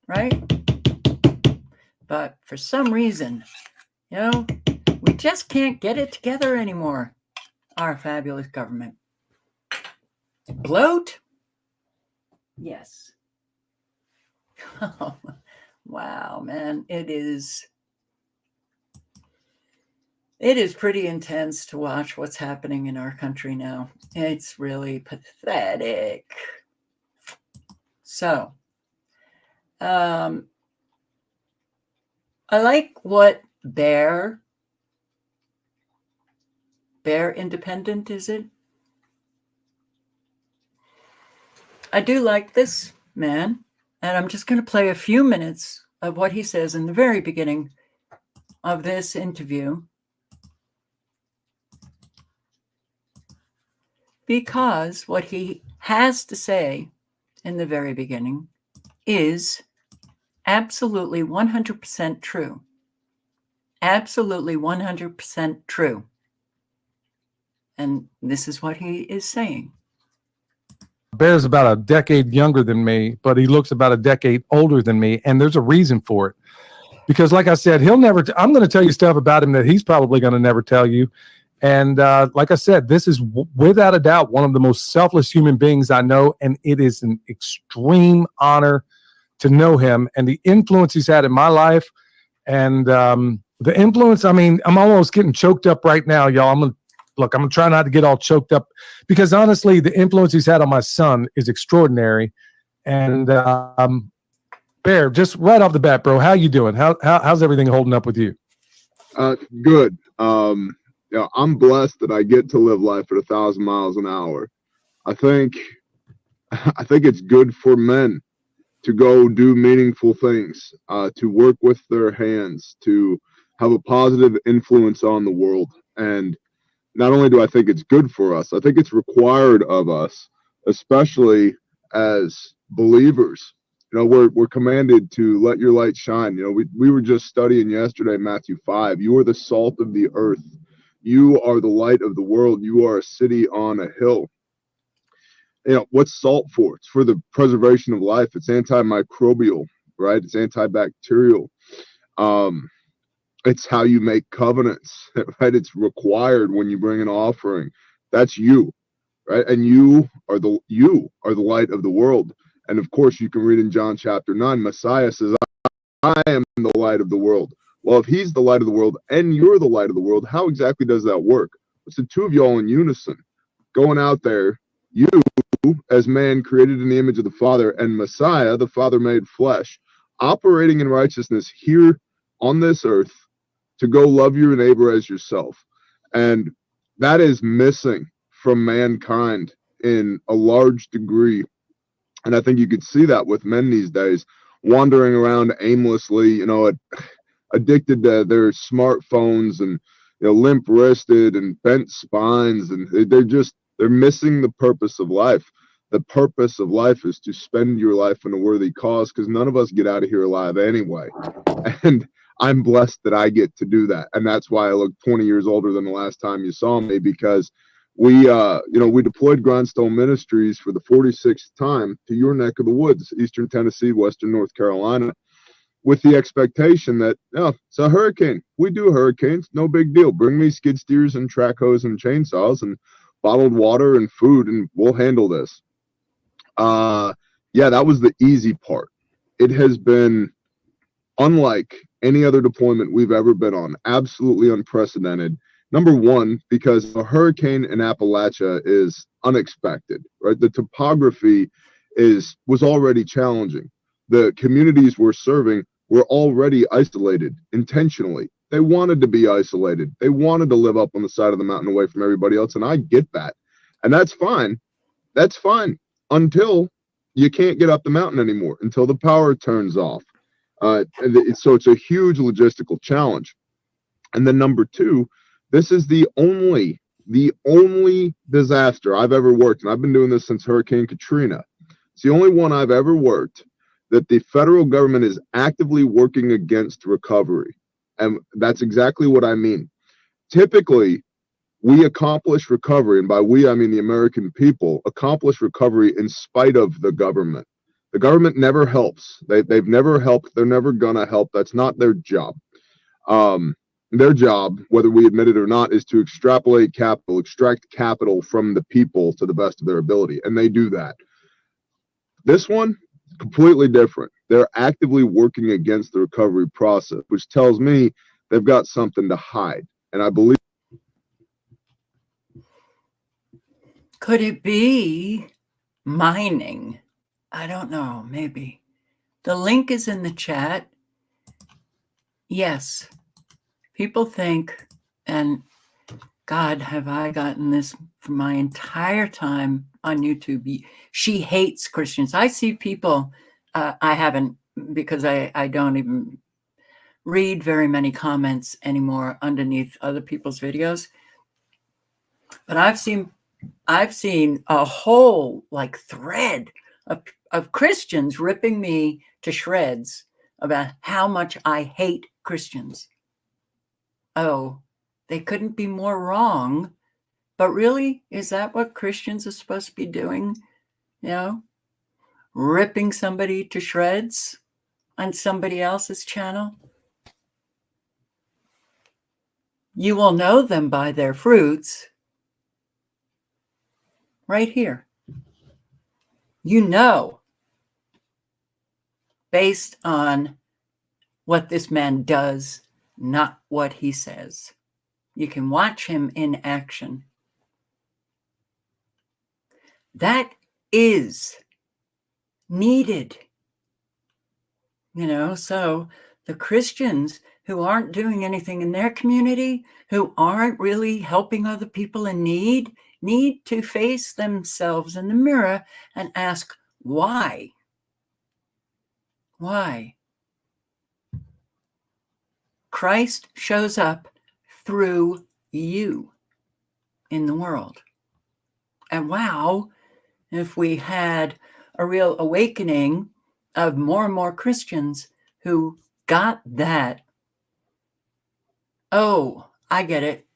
right? But for some reason, we just can't get it together anymore. Our fabulous government. Bloat? Yes. Oh, wow, man. It is pretty intense to watch what's happening in our country now. It's really pathetic. So, I like what Bear Independent, is it? I do like this man, and I'm just going to play a few minutes of what he says in the very beginning of this interview, because what he has to say in the very beginning is absolutely 100% true. Absolutely 100% true. And this is what he is saying. Bear's about a decade younger than me, but he looks about a decade older than me, and there's a reason for it. Because like I said, he'll never, I'm going to tell you stuff about him that he's probably going to never tell you. And like I said, this is without a doubt one of the most selfless human beings I know, and it is an extreme honor to know him and the influence he's had in my life. And the influence, I mean, I'm almost getting choked up right now, y'all. I'm gonna try not to get all choked up, because honestly, the influence he's had on my son is extraordinary. And Bear, just right off the bat, bro, how you doing? How's everything holding up with you? Good. I'm blessed that I get to live life at 1,000 miles an hour. I think it's good for men to go do meaningful things, to work with their hands, to have a positive influence on the world. And not only do I think it's good for us, I think it's required of us, especially as believers. We're commanded to let your light shine. We were just studying yesterday, Matthew 5. You are the salt of the earth. You are the light of the world. You are a city on a hill. What's salt for? It's for the preservation of life. It's antimicrobial, right? It's antibacterial. It's how you make covenants, right? It's required when you bring an offering. That's you, right? And you are the light of the world. And of course, you can read in John chapter 9, Messiah says, I am the light of the world. Well, if he's the light of the world and you're the light of the world, how exactly does that work? It's the two of y'all in unison, going out there, you as man created in the image of the Father, and Messiah, the Father made flesh, operating in righteousness here on this earth to go love your neighbor as yourself. And that is missing from mankind in a large degree. And I think you could see that with men these days, wandering around aimlessly, addicted to their smartphones and limp-wristed and bent spines, and they're missing the purpose of life. The purpose of life is to spend your life in a worthy cause, because none of us get out of here alive anyway. And I'm blessed that I get to do that. And that's why I look 20 years older than the last time you saw me, because we deployed Grindstone Ministries for the 46th time to your neck of the woods, Eastern Tennessee, Western North Carolina, with the expectation that, it's a hurricane. We do hurricanes, no big deal. Bring me skid steers and track hose and chainsaws and bottled water and food, and we'll handle this. That was the easy part. It has been unlike any other deployment we've ever been on, absolutely unprecedented. Number one, because a hurricane in Appalachia is unexpected, right? The topography was already challenging. The communities we're serving were already isolated intentionally. They wanted to be isolated. They wanted to live up on the side of the mountain away from everybody else, and I get that. And that's fine. That's fine until you can't get up the mountain anymore, until the power turns off. So it's a huge logistical challenge. And then number two, this is the only disaster I've ever worked, and I've been doing this since Hurricane Katrina. It's the only one I've ever worked that the federal government is actively working against recovery. And that's exactly what I mean. Typically, we accomplish recovery, and by we, I mean the American people, accomplish recovery in spite of the government. The government never helps. They've never helped. They're never going to help. That's not their job. Their job, whether we admit it or not, is to extract capital from the people to the best of their ability. And they do that. This one, completely different. They're actively working against the recovery process, which tells me they've got something to hide. And I believe. Could it be mining? I don't know, maybe. The link is in the chat. Yes, people think, and God, have I gotten this for my entire time on YouTube. She hates Christians. I see people, I haven't, because I don't even read very many comments anymore underneath other people's videos. But I've seen a whole thread of Christians ripping me to shreds about how much I hate Christians. Oh, they couldn't be more wrong. But really, is that what Christians are supposed to be doing? Ripping somebody to shreds on somebody else's channel? You will know them by their fruits. Right here. Based on what this man does, not what he says. You can watch him in action. That is needed. So the Christians who aren't doing anything in their community, who aren't really helping other people in need to face themselves in the mirror and ask, why? Why? Christ shows up through you in the world. And wow, if we had a real awakening of more and more Christians who got that, oh, I get it.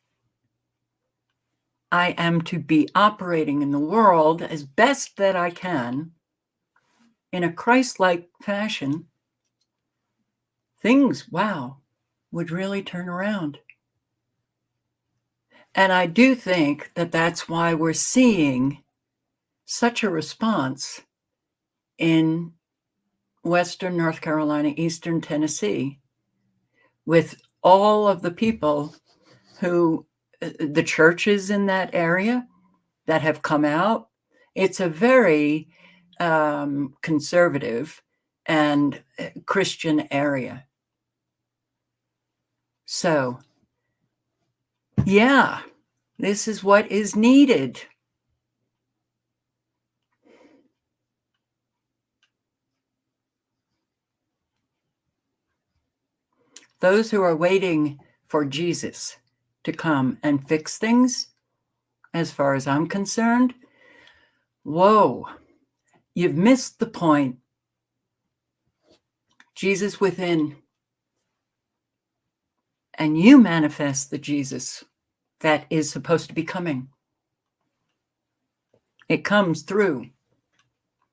I am to be operating in the world as best that I can in a Christ-like fashion. Things, wow, would really turn around. And I do think that that's why we're seeing such a response in Western North Carolina, Eastern Tennessee, with all of the people who, the churches in that area that have come out. It's a very conservative and Christian area. So, yeah, this is what is needed. Those who are waiting for Jesus to come and fix things, as far as I'm concerned, whoa, you've missed the point. Jesus within. And you manifest the Jesus that is supposed to be coming. It comes through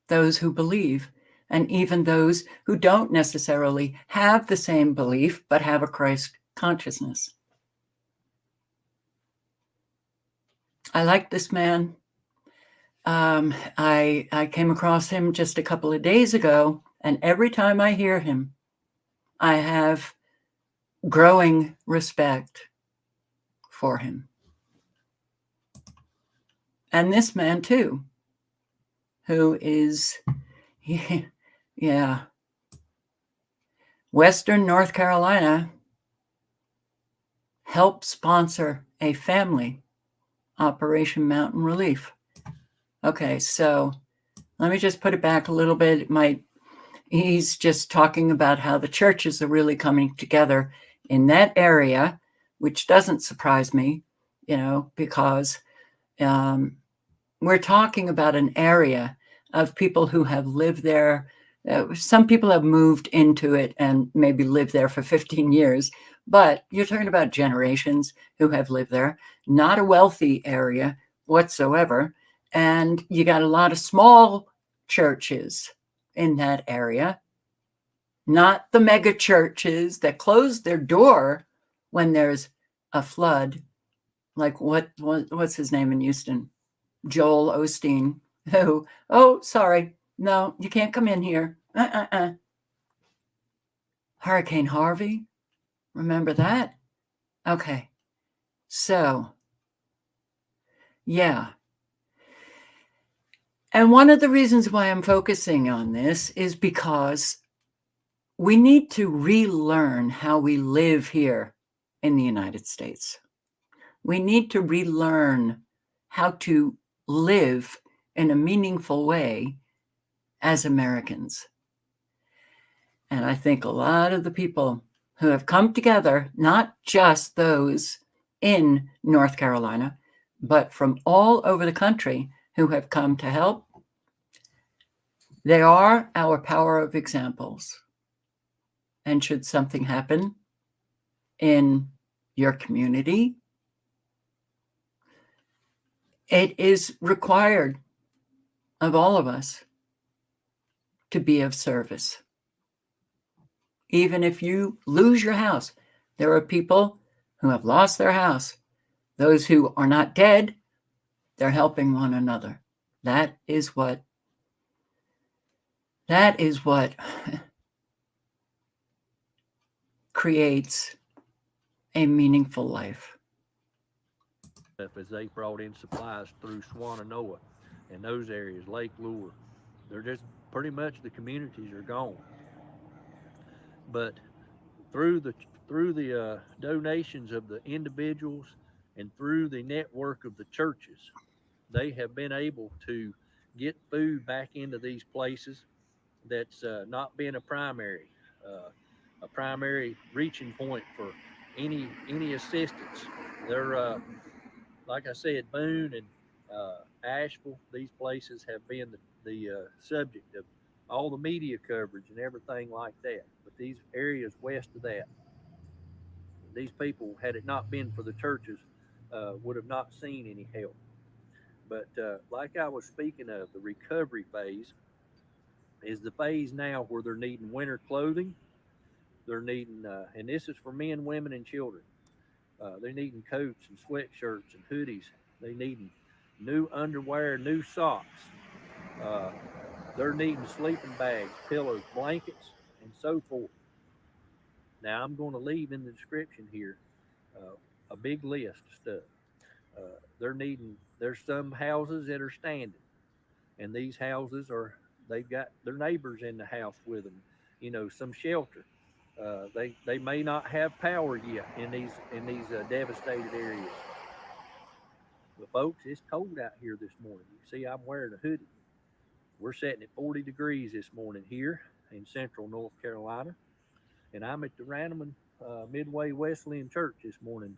those who believe, and even those who don't necessarily have the same belief, but have a Christ consciousness. I like this man. I came across him just a couple of days ago, and every time I hear him, I have growing respect for him. And this man too, who is, yeah, Western North Carolina helped sponsor a family, Operation Mountain Relief. Okay, so let me just put it back a little bit. He's just talking about how the churches are really coming together in that area, which doesn't surprise me, because we're talking about an area of people who have lived there. Some people have moved into it and maybe lived there for 15 years, but you're talking about generations who have lived there, not a wealthy area whatsoever. And you got a lot of small churches in that area, not the mega churches that close their door when there's a flood, like what's his name in Houston? Joel Osteen, who, oh, sorry, no, you can't come in here. Hurricane Harvey, remember that? Okay, so, yeah. And one of the reasons why I'm focusing on this is because we need to relearn how we live here in the United States. We need to relearn how to live in a meaningful way as Americans. And I think a lot of the people who have come together, not just those in North Carolina, but from all over the country who have come to help, they are our power of examples. And should something happen in your community, it is required of all of us to be of service. Even if you lose your house, there are people who have lost their house. Those who are not dead, they're helping one another. That is what creates a meaningful life. As they brought in supplies through Swannanoa and those areas, Lake Lure, they're just pretty much the communities are gone. But through the donations of the individuals and through the network of the churches, they have been able to get food back into these places that's not been a primary reaching point for any assistance. They're like I said, Boone and Asheville, these places have been the subject of all the media coverage and everything like that. But these areas west of that, these people, had it not been for the churches, would have not seen any help. But like I was speaking of, the recovery phase is the phase now where they're needing winter clothing. They're needing, and this is for men, women, and children. They're needing coats and sweatshirts and hoodies. They needing new underwear, new socks. They're needing sleeping bags, pillows, blankets, and so forth. Now, I'm going to leave in the description here a big list of stuff. There's some houses that are standing, and these houses they've got their neighbors in the house with them, some shelter. They may not have power yet in these devastated areas. But folks, it's cold out here this morning. You see, I'm wearing a hoodie. We're sitting at 40 degrees this morning here in central North Carolina, and I'm at the Ranneman Midway Wesleyan Church this morning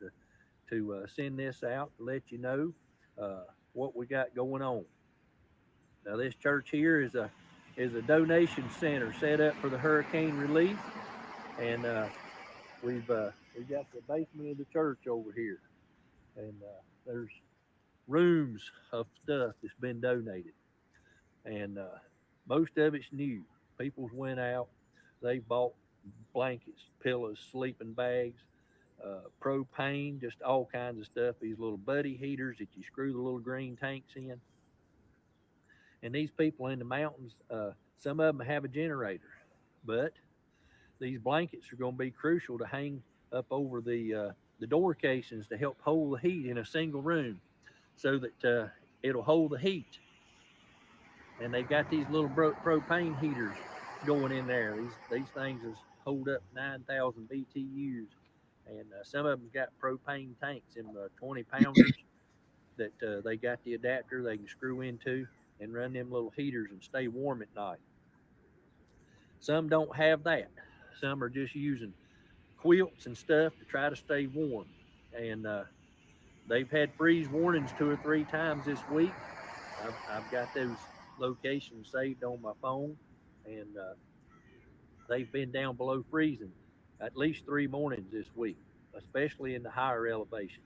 to send this out to let you know what we got going on. Now, this church here is a donation center set up for the hurricane relief, and we've We got the basement of the church over here, and there's rooms of stuff that's been donated, and most of it's new. People's went out, they bought blankets, pillows, sleeping bags, propane, just all kinds of stuff. These little buddy heaters that you screw the little green tanks in. And these people in the mountains, some of them have a generator, but these blankets are going to be crucial to hang up over the door casings to help hold the heat in a single room, so that it'll hold the heat. And they've got these little propane heaters going in there. These things is hold up 9,000 BTUs, and some of them got propane tanks in 20 pounders that they got the adapter they can screw into and run them little heaters and stay warm at night. Some don't have that. Some are just using quilts and stuff to try to stay warm. And they've had freeze warnings 2 or 3 times this week. I've got those locations saved on my phone, and they've been down below freezing at least 3 mornings this week, especially in the higher elevations.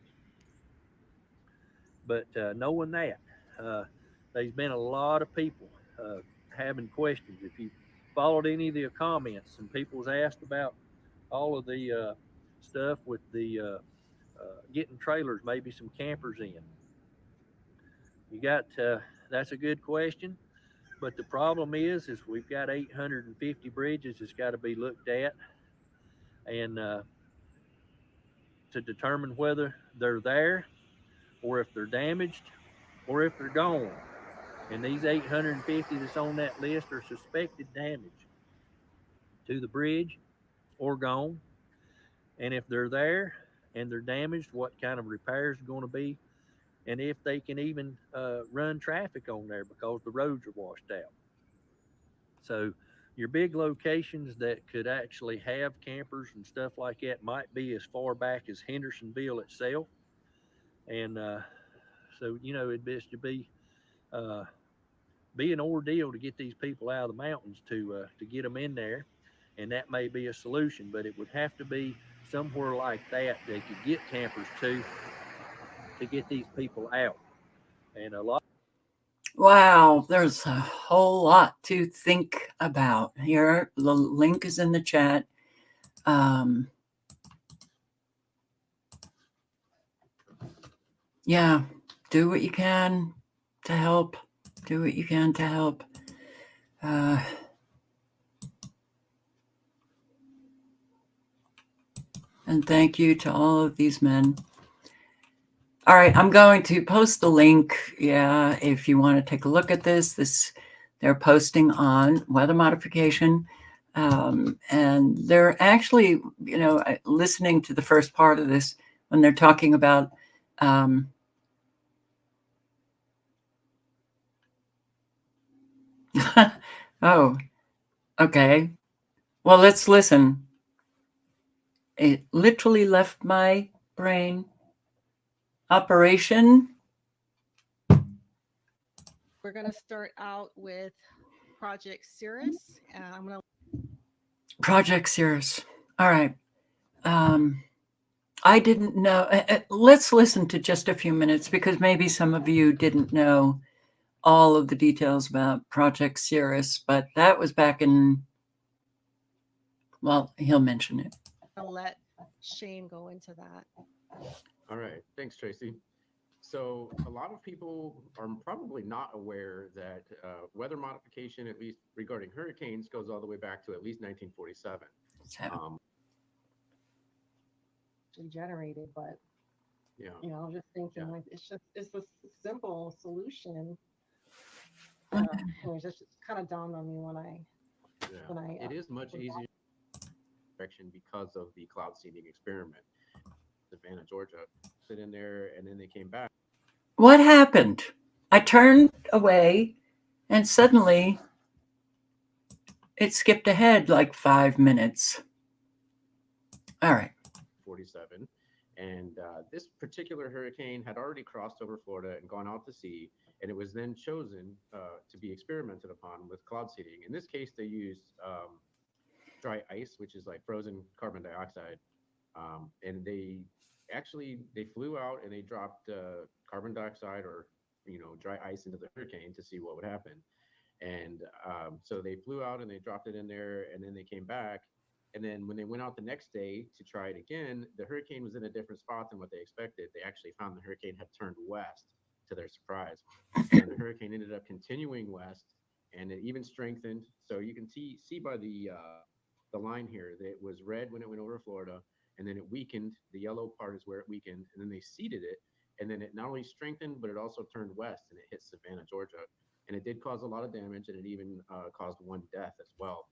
But knowing that, there's been a lot of people having questions. If you followed any of the comments, and people's asked about all of the stuff with the getting trailers, maybe some campers in. You got that's a good question, but the problem is we've got 850 bridges that's got to be looked at, and to determine whether they're there, or if they're damaged, or if they're gone. And these 850 that's on that list are suspected damage to the bridge or gone. And if they're there and they're damaged, what kind of repairs are going to be, and if they can even run traffic on there because the roads are washed out. So your big locations that could actually have campers and stuff like that might be as far back as Hendersonville itself. And so, it'd best to be an ordeal to get these people out of the mountains to get them in there. And that may be a solution, but it would have to be somewhere like that they could get campers to get these people out. And a lot. Wow, there's a whole lot to think about here. The link is in the chat. Yeah, do what you can to help. Do what you can to help. And thank you to all of these men. All right, I'm going to post the link. Yeah, if you want to take a look at this, they're posting on weather modification. And they're actually, listening to the first part of this when they're talking about oh, okay. Well, let's listen. It literally left my brain. Operation. We're going to start out with Project Cirrus. Project Cirrus. All right. I didn't know. Let's listen to just a few minutes, because maybe some of you didn't know all of the details about Project Cirrus, but that was back in, well, he'll mention it. I'll let Shane go into that. All right. Thanks, Tracy. So a lot of people are probably not aware that weather modification, at least regarding hurricanes, goes all the way back to at least 1947. Generated, but yeah, I'm just thinking like it's a simple solution. It just kind of dawned on me when I it is much easier direction because of the cloud seeding experiment. Savannah, Georgia, sit in there, and then they came back. What happened? I turned away, and suddenly it skipped ahead like 5 minutes. All right. 47. And this particular hurricane had already crossed over Florida and gone out to sea, and it was then chosen to be experimented upon with cloud seeding. In this case, they used dry ice, which is like frozen carbon dioxide, And they flew out and they dropped carbon dioxide or dry ice into the hurricane to see what would happen. And so they flew out and they dropped it in there, and then they came back. And then when they went out the next day to try it again, the hurricane was in a different spot than what they expected. They actually found the hurricane had turned west, to their surprise. And the hurricane ended up continuing west, and it even strengthened. So you can see by the line here that it was red when it went over Florida, and then it weakened. The yellow part is where it weakened, and then they seeded it, and then it not only strengthened, but it also turned west, and it hit Savannah, Georgia. And it did cause a lot of damage, and it even caused one death as well.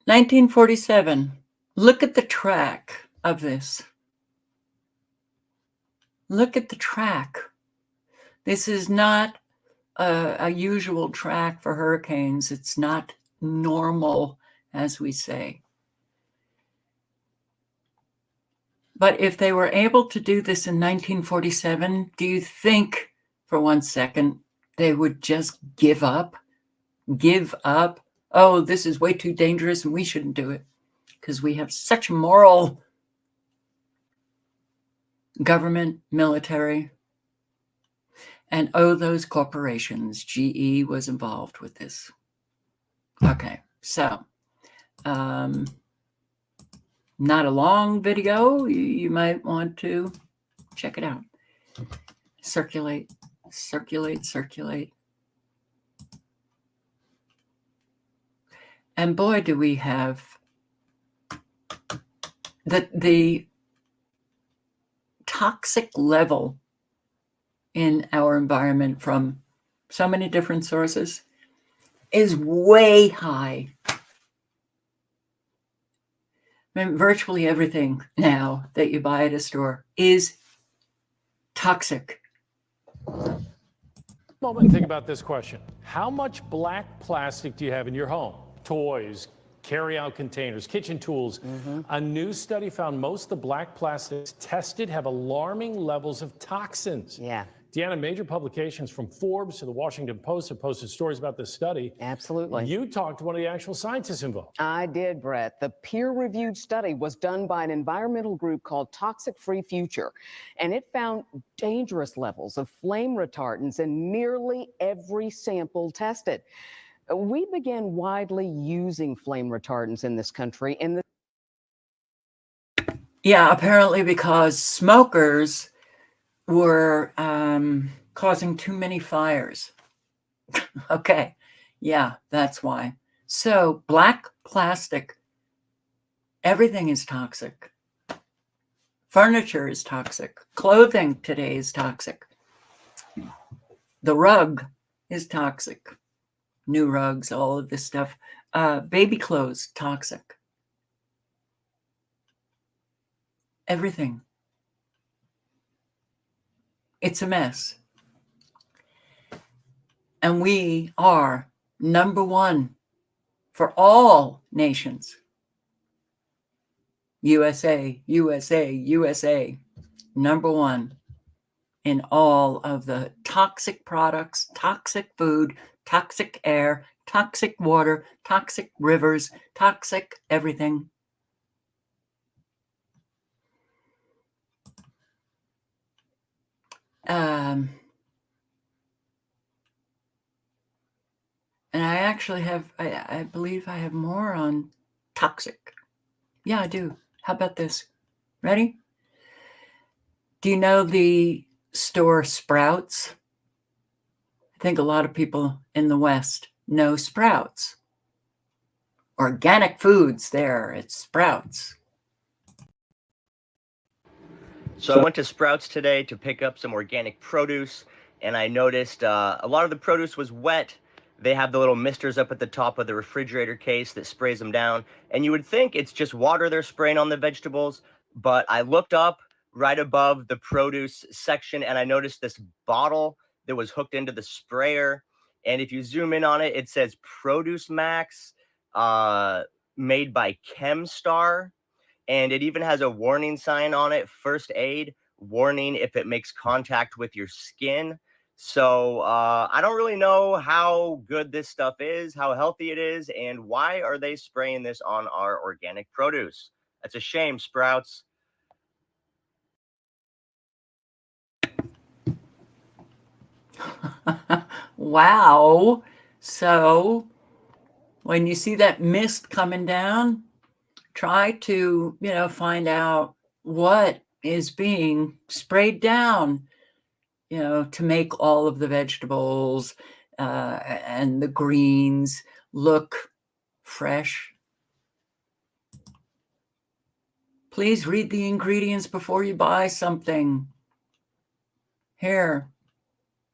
1947. Look at the track of this. Look at the track. This is not a usual track for hurricanes. It's not normal, as we say. But if they were able to do this in 1947, do you think for 1 second they would just give up? Give up? Oh, this is way too dangerous and we shouldn't do it because we have such moral government, military. And oh, those corporations. GE was involved with this. Okay, so not a long video. You might want to check it out. Circulate, circulate, circulate. And boy, do we have the toxic level in our environment from so many different sources is way high. I mean, virtually everything now that you buy at a store is toxic. Moment and think about this question. How much black plastic do you have in your home? Toys, carry-out containers, kitchen tools. A new study found most of the black plastics tested have alarming levels of toxins. Yeah. Deanna, major publications from Forbes to the Washington Post have posted stories about this study. Absolutely. You talked to one of the actual scientists involved. I did, Brett. The peer-reviewed study was done by an environmental group called Toxic Free Future, and it found dangerous levels of flame retardants in nearly every sample tested. We began widely using flame retardants in this country in the apparently because smokers were causing too many fires. Okay, yeah, that's why. So black plastic, everything is toxic. Furniture is toxic. Clothing today is toxic. The rug is toxic. New rugs, all of this stuff. Baby clothes, toxic. Everything. It's a mess. And we are number one for all nations. USA, USA, USA. Number one in all of the toxic products, toxic food, toxic air, toxic water, toxic rivers, toxic everything. And I actually have, I believe I have more on toxic. Yeah, I do. How about this? Ready? Do you know the store Sprouts? I think a lot of people in the West know Sprouts. Organic foods there at Sprouts. So I went to Sprouts today to pick up some organic produce, and I noticed a lot of the produce was wet. They have the little misters up at the top of the refrigerator case that sprays them down, and you would think it's just water they're spraying on the vegetables, but I looked up right above the produce section and I noticed this bottle that was hooked into the sprayer, and if you zoom in on it, it says Produce Max, made by ChemStar. And it even has a warning sign on it, first aid, warning if it makes contact with your skin. So I don't really know how good this stuff is, how healthy it is, and why are they spraying this on our organic produce? That's a shame, Sprouts. Wow. So when you see that mist coming down, try to, find out what is being sprayed down, to make all of the vegetables and the greens look fresh. Please read the ingredients before you buy something. Here,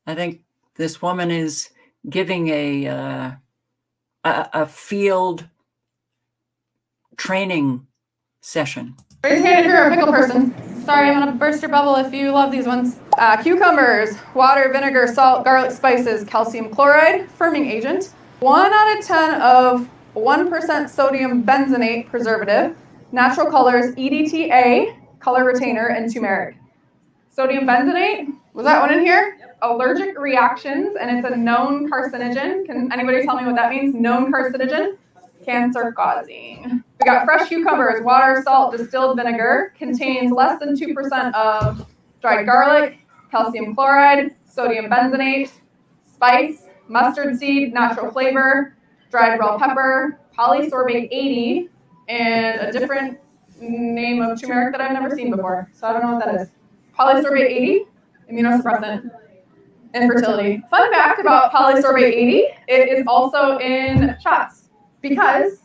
I think this woman is giving a field training session. Raise your hand if you're a pickle person. Sorry, I'm gonna burst your bubble if you love these ones. Cucumbers, water, vinegar, salt, garlic, spices, calcium chloride, firming agent, 1 out of 10 of 1% sodium benzenate preservative, natural colors, EDTA, color retainer, and turmeric. Sodium benzenate, was that one in here? Allergic reactions, and it's a known carcinogen. Can anybody tell me what that means? Known carcinogen? Cancer causing. We got fresh cucumbers, water, salt, distilled vinegar, contains less than 2% of dried garlic, calcium chloride, sodium benzenate, spice, mustard seed, natural flavor, dried bell pepper, polysorbate 80, and a different name of turmeric that I've never seen before. So I don't know what that is. Polysorbate 80, immunosuppressant, infertility. Fun fact about polysorbate 80, it is also in shots because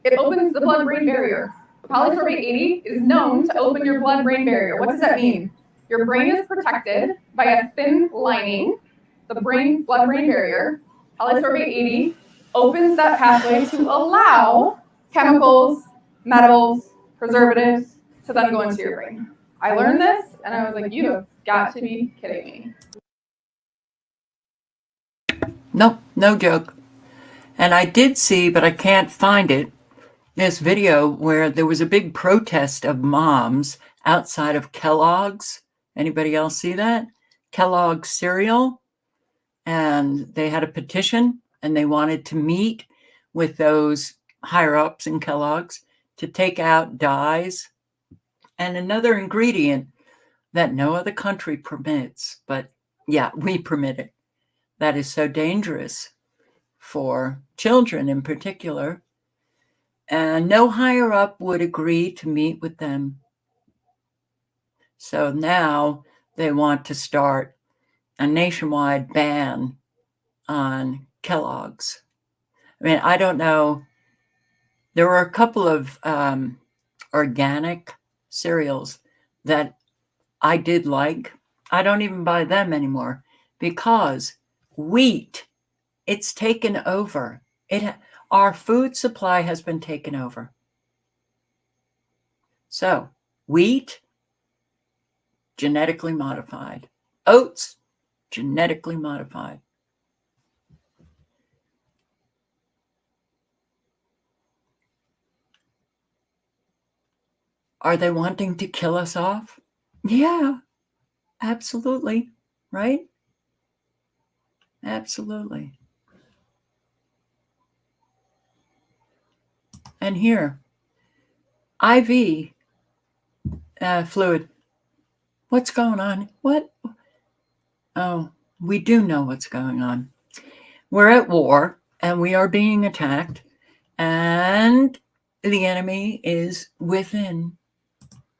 it opens the blood-brain barrier. Polysorbate 80 is known to open your blood-brain barrier. What does that mean? Your brain is protected by a thin lining, the blood-brain barrier. Polysorbate 80 opens that pathway to allow chemicals, metals, preservatives to then go into your brain. I learned this, and I was like, you have got to be kidding me. Nope, no joke. And I did see, but I can't find it, this video where there was a big protest of moms outside of Kellogg's. Anybody else see that? Kellogg's cereal. And they had a petition, and they wanted to meet with those higher ups in Kellogg's to take out dyes and another ingredient that no other country permits. But yeah, we permit it. That is so dangerous for children in particular. And no higher up would agree to meet with them. So now they want to start a nationwide ban on Kellogg's. I mean, I don't know. There were a couple of organic cereals that I did like. I don't even buy them anymore because wheat, it's taken over. Our food supply has been taken over. So wheat, genetically modified. Oats, genetically modified. Are they wanting to kill us off? Yeah, absolutely. Right? Absolutely. And here, IV fluid. What's going on? What? Oh, we do know what's going on. We're at war and we are being attacked, and the enemy is within.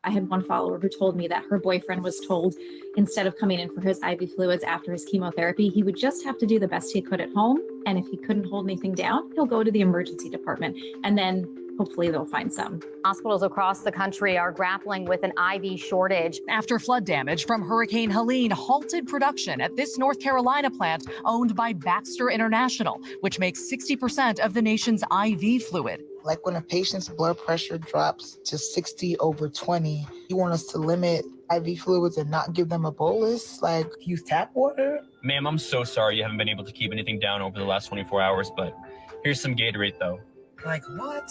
I had one follower who told me that her boyfriend was told instead of coming in for his IV fluids after his chemotherapy, he would just have to do the best he could at home. And if he couldn't hold anything down, he'll go to the emergency department and then hopefully they'll find some. Hospitals across the country are grappling with an IV shortage after flood damage from Hurricane Helene halted production at this North Carolina plant owned by Baxter International, which makes 60% of the nation's IV fluid. Like when a patient's blood pressure drops to 60/20, you want us to limit IV fluids and not give them a bolus, like use tap water? Ma'am, I'm so sorry you haven't been able to keep anything down over the last 24 hours, but here's some Gatorade though. Like what?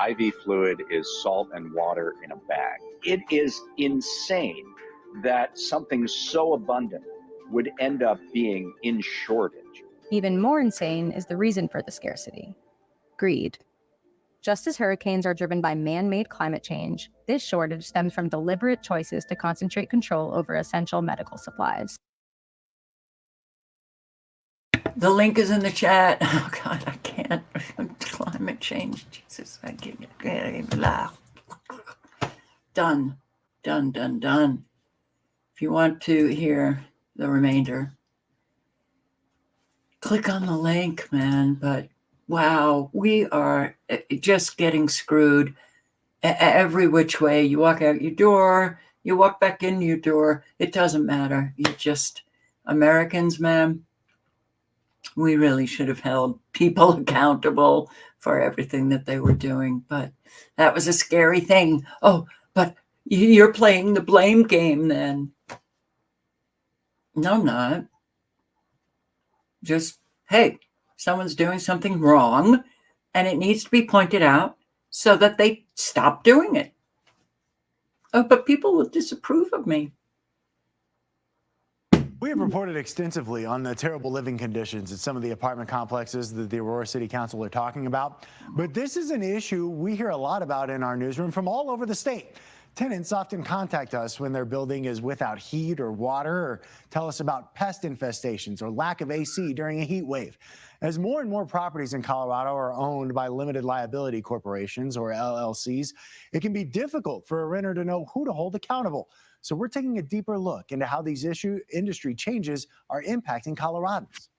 IV fluid is salt and water in a bag. It is insane that something so abundant would end up being in shortage. Even more insane is the reason for the scarcity: greed. Just as hurricanes are driven by man-made climate change, this shortage stems from deliberate choices to concentrate control over essential medical supplies. The link is in the chat. Oh God, I can't. Climate change. Jesus, I can't. Done. Done. If you want to hear the remainder, click on the link, man. But wow, we are just getting screwed every which way. You walk out your door, you walk back in your door, it doesn't matter. You just, Americans, man, we really should have held people accountable for everything that they were doing. But that was a scary thing. Oh, but you're playing the blame game then. No, I'm not. Just, hey, someone's doing something wrong and it needs to be pointed out so that they stop doing it. Oh, but people will disapprove of me. We have reported extensively on the terrible living conditions at some of the apartment complexes that the Aurora City Council are talking about. But this is an issue we hear a lot about in our newsroom from all over the state. Tenants often contact us when their building is without heat or water, or tell us about pest infestations or lack of AC during a heat wave. As more and more properties in Colorado are owned by limited liability corporations or LLCs, it can be difficult for a renter to know who to hold accountable. So we're taking a deeper look into how these industry changes are impacting Coloradans.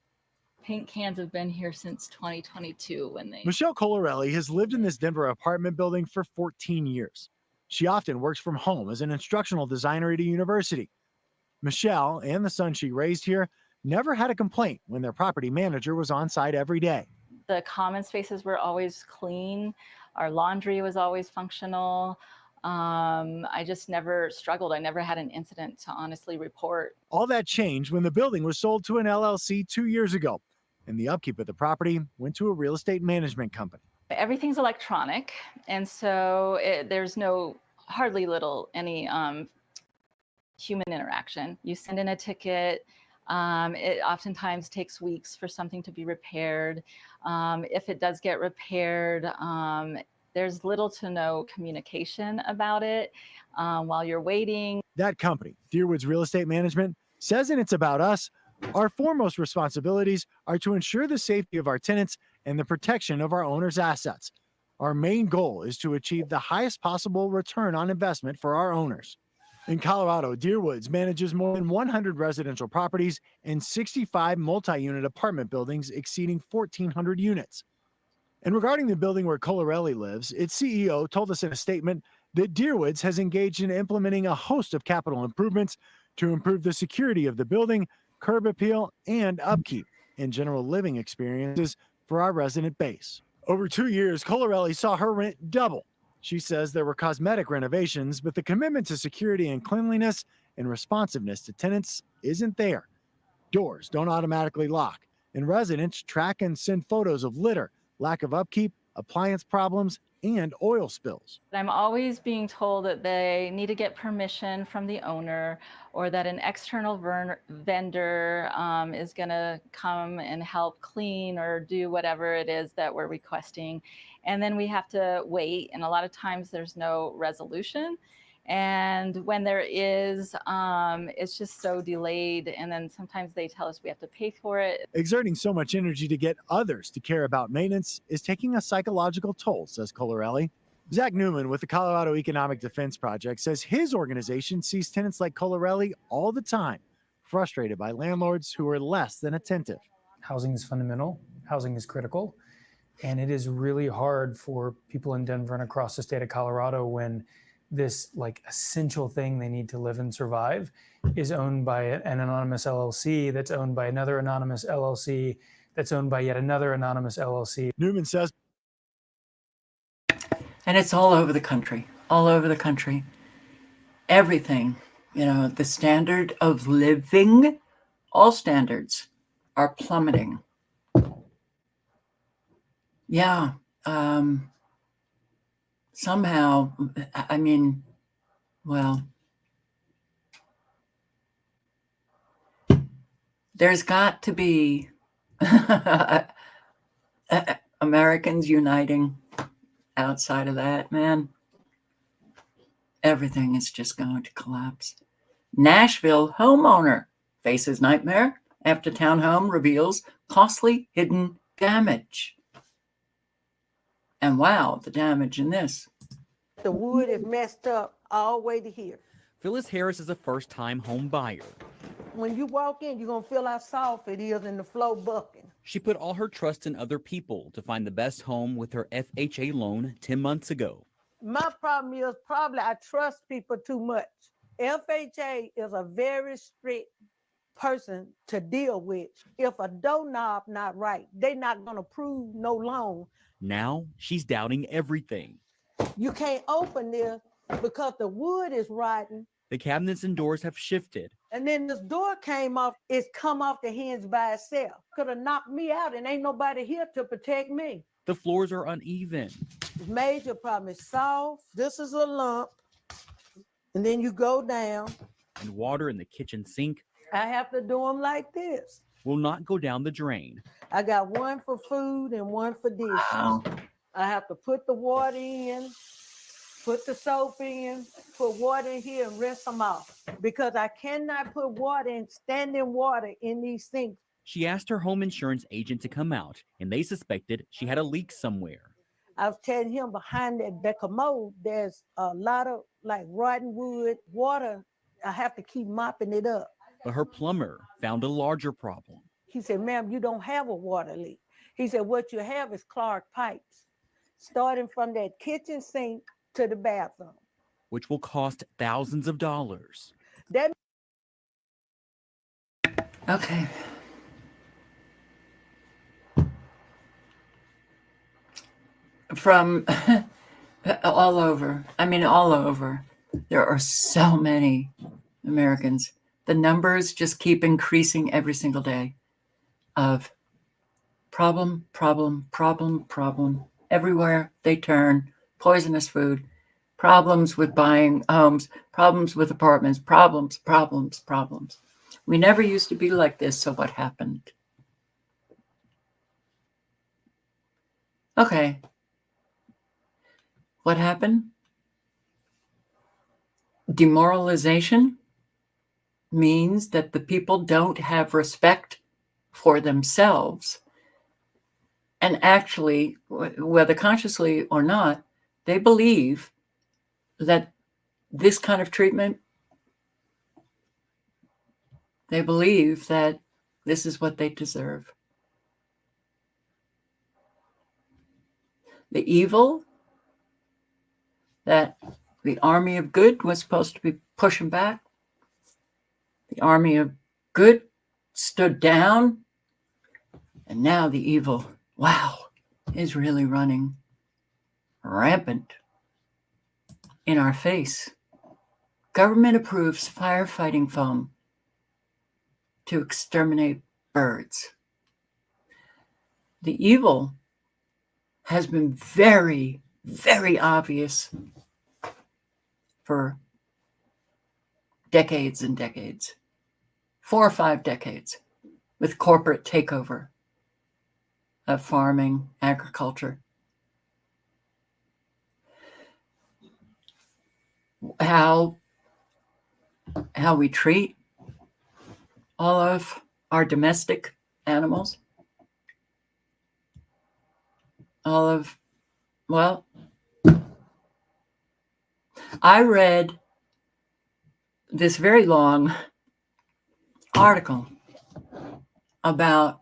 Paint cans have been here since 2022 when they... Michelle Colarelli has lived in this Denver apartment building for 14 years. She often works from home as an instructional designer at a university. Michelle and the son she raised here never had a complaint when their property manager was on site every day. The common spaces were always clean. Our laundry was always functional. I just never struggled. I never had an incident to honestly report. All that changed when the building was sold to an LLC 2 years ago, and the upkeep of the property went to a real estate management company. Everything's electronic, and so there's hardly any human interaction. You send in a ticket. It oftentimes takes weeks for something to be repaired. If it does get repaired, there's little to no communication about it while you're waiting. That company, Deerwood's Real Estate Management, says in It's About Us, our foremost responsibilities are to ensure the safety of our tenants and the protection of our owners' assets. Our main goal is to achieve the highest possible return on investment for our owners. In Colorado, Deerwoods manages more than 100 residential properties and 65 multi-unit apartment buildings exceeding 1,400 units. And regarding the building where Colarelli lives, its CEO told us in a statement that Deerwoods has engaged in implementing a host of capital improvements to improve the security of the building, curb appeal, and upkeep and general living experiences for our resident base. Over 2 years, Colarelli saw her rent double. She says there were cosmetic renovations, but the commitment to security and cleanliness and responsiveness to tenants isn't there. Doors don't automatically lock, and residents track and send photos of litter, lack of upkeep, appliance problems, and oil spills. I'm always being told that they need to get permission from the owner, or that an external vendor is going to come and help clean or do whatever it is that we're requesting. And then we have to wait, and a lot of times there's no resolution. And when there is, it's just so delayed. And then sometimes they tell us we have to pay for it. Exerting so much energy to get others to care about maintenance is taking a psychological toll, says Colarelli. Zach Newman with the Colorado Economic Defense Project says his organization sees tenants like Colarelli all the time, frustrated by landlords who are less than attentive. Housing is fundamental. Housing is critical. And it is really hard for people in Denver and across the state of Colorado when this essential thing they need to live and survive is owned by an anonymous LLC that's owned by another anonymous LLC that's owned by yet another anonymous LLC. Newman says. And it's all over the country, Everything, the standard of living, all standards are plummeting. Yeah. Somehow, there's got to be Americans uniting outside of that, man, everything is just going to collapse. Nashville homeowner faces nightmare after townhome reveals costly hidden damage. And wow, the damage in this. The wood is messed up all the way to here. Phyllis Harris is a first-time home buyer. When you walk in, you're going to feel how soft it is in the floor bucking. She put all her trust in other people to find the best home with her FHA loan 10 months ago. My problem is probably I trust people too much. FHA is a very strict person to deal with. If a doorknob not right, they not going to approve no loan. Now she's doubting everything. You can't open this because the wood is rotten. The cabinets and doors have shifted. And then this door came off. It's come off the hinge by itself. Could have knocked me out and ain't nobody here to protect me. The floors are uneven. Major problem is soft. This is a lump. And then you go down. And water in the kitchen sink. I have to do them like this. Will not go down the drain. I got one for food and one for dishes. Wow. I have to put the water in, put the soap in, put water in here and rinse them off. Because I cannot put water in, standing water in these sinks. She asked her home insurance agent to come out, and they suspected she had a leak somewhere. I was telling him behind that commode, there's a lot of like rotten wood, water. I have to keep mopping it up. But her plumber found a larger problem. He said, ma'am, you don't have a water leak. He said, what you have is clogged pipes, starting from that kitchen sink to the bathroom. Which will cost thousands of dollars. That Okay. From all over, all over, there are so many Americans. The numbers just keep increasing every single day of problem. Everywhere they turn, poisonous food, problems with buying homes, problems with apartments, problems. We never used to be like this, so what happened? Okay. What happened? Demoralization means that the people don't have respect for themselves. And actually, whether consciously or not, they believe that this kind of treatment, they believe that this is what they deserve. The evil that the army of good was supposed to be pushing back, the army of good stood down, and now the evil, wow, is really running rampant in our face. Government approves firefighting foam to exterminate birds. The evil has been very, very obvious for decades and decades, 4 or 5 decades, with corporate takeover of farming, agriculture. How we treat all of our domestic animals, I read this very long article about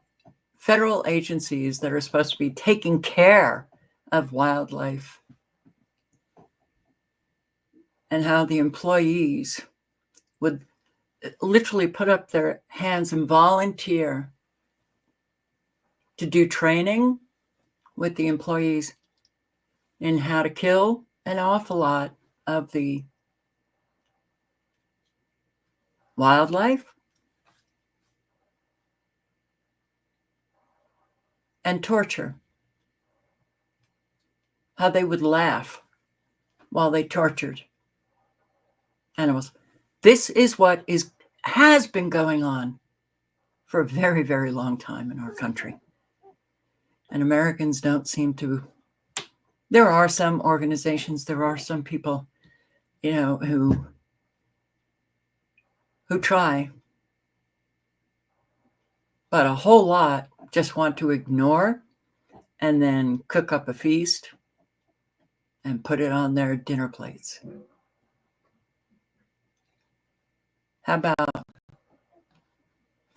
federal agencies that are supposed to be taking care of wildlife and how the employees would literally put up their hands and volunteer to do training with the employees in how to kill an awful lot of the wildlife and torture. How they would laugh while they tortured animals. This is what has been going on for a very, very long time in our country. And Americans don't seem to There are some organizations, there are some people, you know, who try, but a whole lot just want to ignore and then cook up a feast and put it on their dinner plates. How about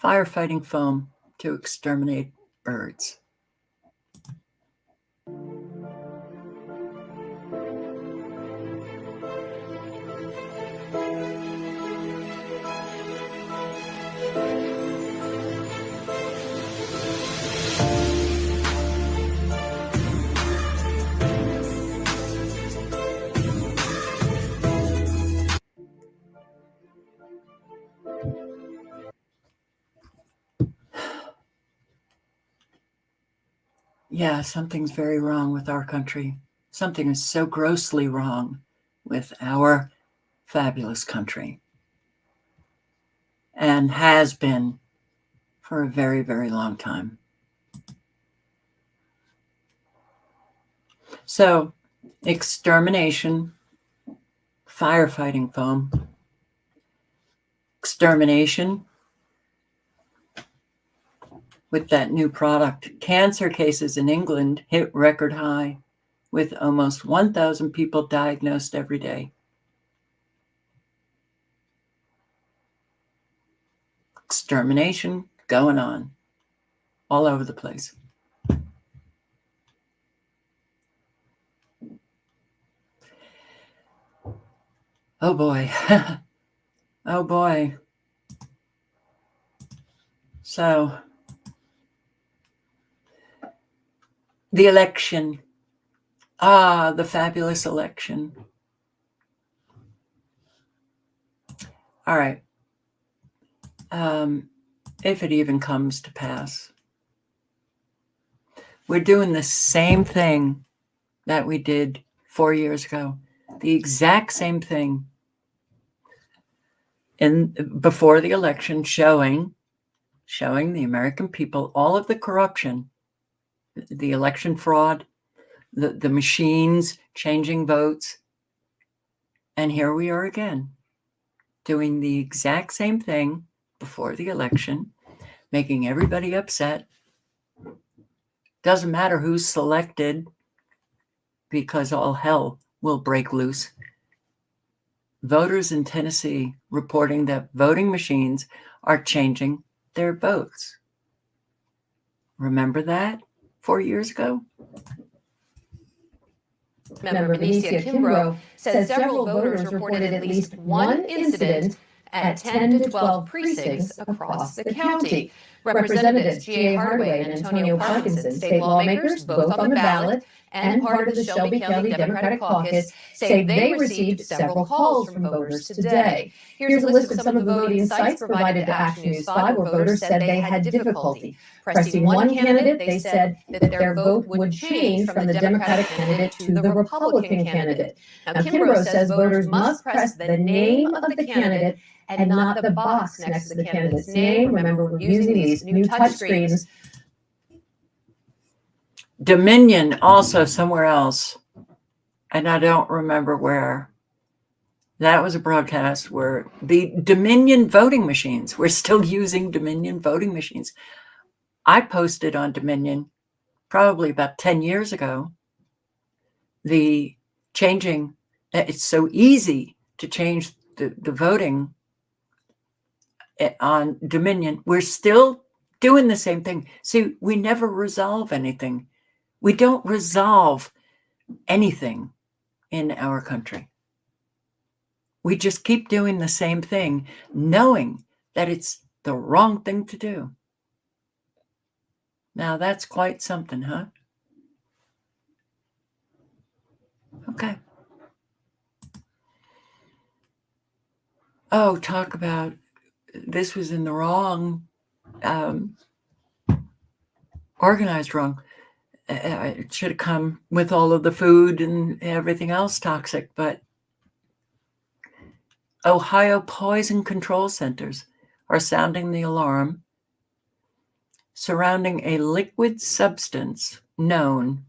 firefighting foam to exterminate birds? Yeah, something's very wrong with our country. Something is so grossly wrong with our fabulous country, and has been for a very, very long time. So, extermination, firefighting foam, extermination with that new product. Cancer cases in England hit record high, with almost 1,000 people diagnosed every day. Extermination going on all over the place. Oh boy. Oh boy. So, the election. Ah, the fabulous election. All right. If it even comes to pass, we're doing the same thing that we did 4 years ago. The exact same thing before the election, showing the American people all of the corruption, the election fraud, the machines changing votes. And here we are again, doing the exact same thing before the election, making everybody upset. Doesn't matter who's selected, because all hell will break loose. Voters in Tennessee reporting that voting machines are changing their votes. Remember that 4 years ago? Member Benicia Kimbrough says several voters reported at least one incident at 10 to 12 precincts across the county. Representatives G.A. Hardaway and Antonio Parkinson, state lawmakers, both on the ballot and part of the Shelby County Democratic Caucus, say they received several calls from voters today. Here's a list of some of the voting sites provided to Action News 5 where voters said they had difficulty. Pressing one candidate, they said that their vote would change from the Democratic candidate to the Republican candidate. Now, Kimbrough says voters must press the name of the candidate and not the box next to the candidate's name. Remember, we're using these new touchscreens. Dominion, also somewhere else, and I don't remember where. That was a broadcast where the Dominion voting machines, we're still using Dominion voting machines. I posted on Dominion probably about 10 years ago, the changing, it's so easy to change the voting on Dominion. We're still doing the same thing. See, we never resolve anything. We don't resolve anything in our country. We just keep doing the same thing, knowing that it's the wrong thing to do. Now, that's quite something, huh? Okay. Oh, talk about this was in the wrong, organized wrong. It should have come with all of the food and everything else toxic, but Ohio poison control centers are sounding the alarm surrounding a liquid substance known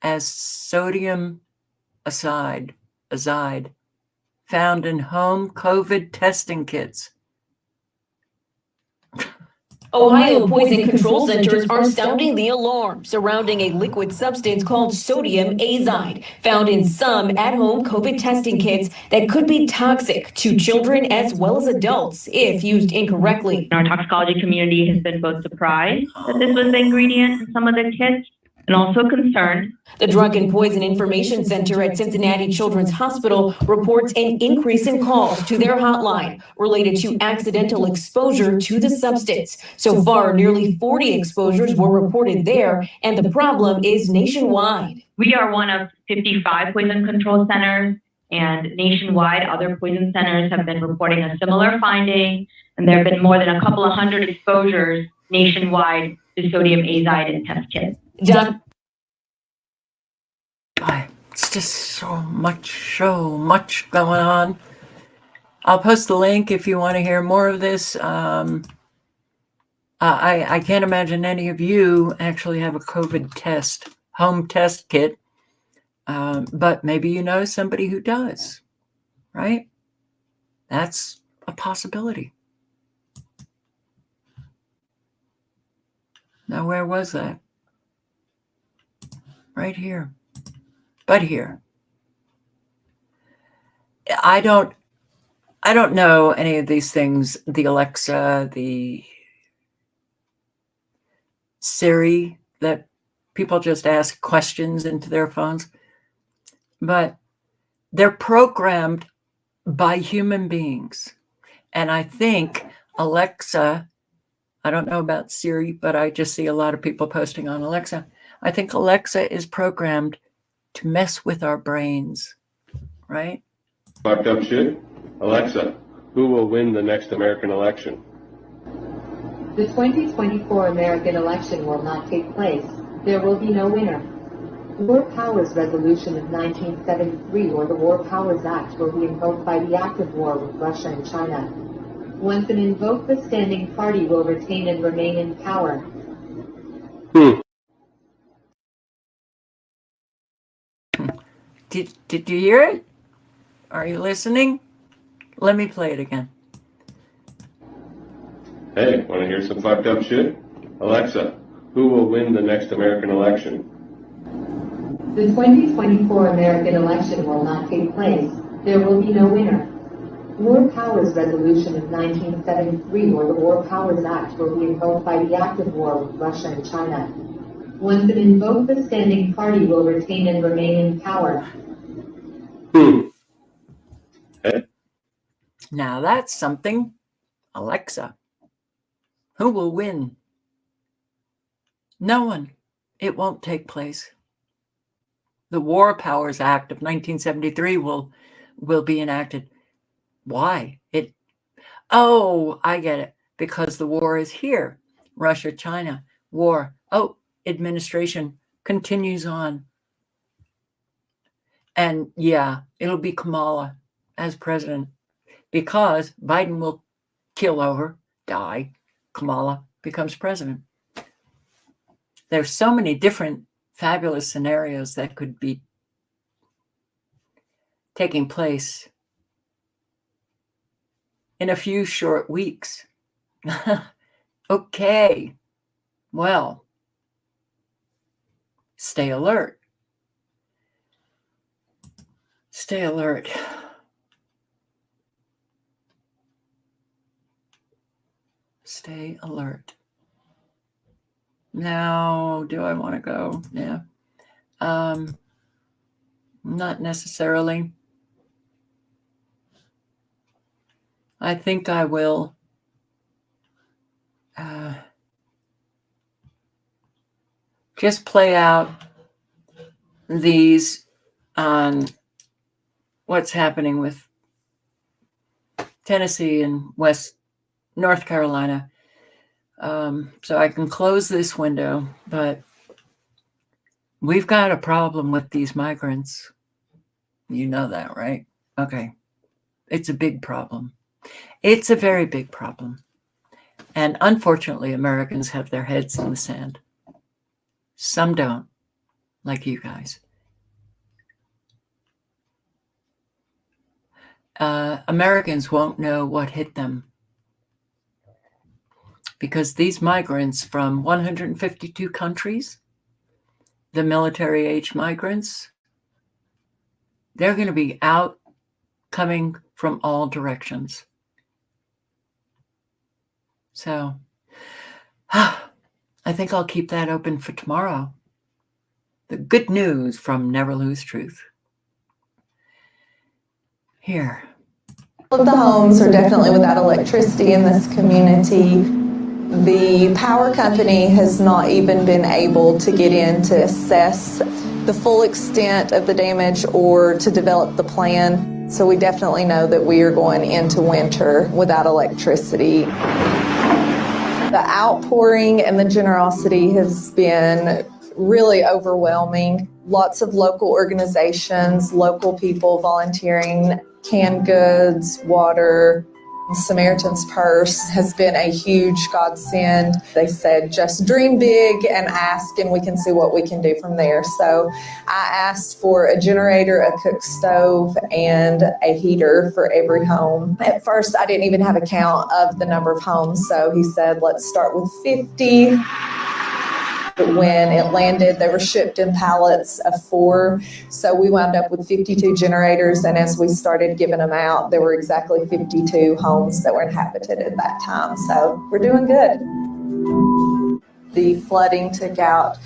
as sodium azide found in home COVID testing kits. Ohio Poison Control Centers are sounding the alarm surrounding a liquid substance called sodium azide, found in some at-home COVID testing kits that could be toxic to children as well as adults if used incorrectly. Our toxicology community has been both surprised that this was the ingredient in some of the kits and also concerned. The Drug and Poison Information Center at Cincinnati Children's Hospital reports an increase in calls to their hotline related to accidental exposure to the substance. So far, nearly 40 exposures were reported there, and the problem is nationwide. We are one of 55 poison control centers, and nationwide, other poison centers have been reporting a similar finding, and there have been more than a couple of hundred exposures nationwide to sodium azide in test kits. It's just so much going on. I'll post the link if you want to hear more of this. I can't imagine any of you actually have a COVID home test kit, but maybe you know somebody who does, right? That's a possibility. Now, where was that? Right here. But here. I don't know any of these things, the Alexa, the Siri, that people just ask questions into their phones, but they're programmed by human beings. And I think Alexa, I don't know about Siri, but I just see a lot of people posting on Alexa. I think Alexa is programmed to mess with our brains, right? Fucked up shit. Alexa, who will win the next American election? The 2024 American election will not take place. There will be no winner. War Powers Resolution of 1973 or the War Powers Act will be invoked by the act of war with Russia and China. Once an invoked, the standing party will retain and remain in power. Did you hear it? Are you listening? Let me play it again. Hey, want to hear some fucked up shit? Alexa, who will win the next American election? The 2024 American election will not take place. There will be no winner. War Powers Resolution of 1973 or the War Powers Act will be invoked by the act of war with Russia and China. Once an invoked, the standing party will retain and remain in power. Now that's something. Alexa, who will win? No one. It won't take place. The War Powers Act of 1973 will be enacted. Why? I get it. Because the war is here. Russia, China, war. Administration continues on. And yeah, it'll be Kamala as president because Biden will kill over, die. Kamala becomes president. There's so many different fabulous scenarios that could be taking place in a few short weeks. Okay. Well, stay alert. Stay alert. Stay alert. Now, do I want to go? Yeah. Not necessarily. I think I will just play out these on what's happening with Tennessee and North Carolina. So I can close this window, but we've got a problem with these migrants. You know that, right? Okay. It's a big problem. It's a very big problem. And unfortunately, Americans have their heads in the sand. Some don't. like you guys. Americans won't know what hit them because these migrants from 152 countries, the military-age migrants, they're going to be out coming from all directions. So I think I'll keep that open for tomorrow. The good news from Never Lose Truth. Here. All of the homes are definitely without electricity in this community. The power company has not even been able to get in to assess the full extent of the damage or to develop the plan. So we definitely know that we are going into winter without electricity. The outpouring and the generosity has been really overwhelming. Lots of local organizations, local people volunteering, canned goods, water. Samaritan's Purse has been a huge godsend. They said, just dream big and ask, and we can see what we can do from there. So I asked for a generator, a cook stove, and a heater for every home. At first, I didn't even have a count of the number of homes. So he said, let's start with 50. When it landed, they were shipped in pallets of 4. So we wound up with 52 generators. And as we started giving them out, there were exactly 52 homes that were inhabited at that time. So we're doing good. The flooding took out.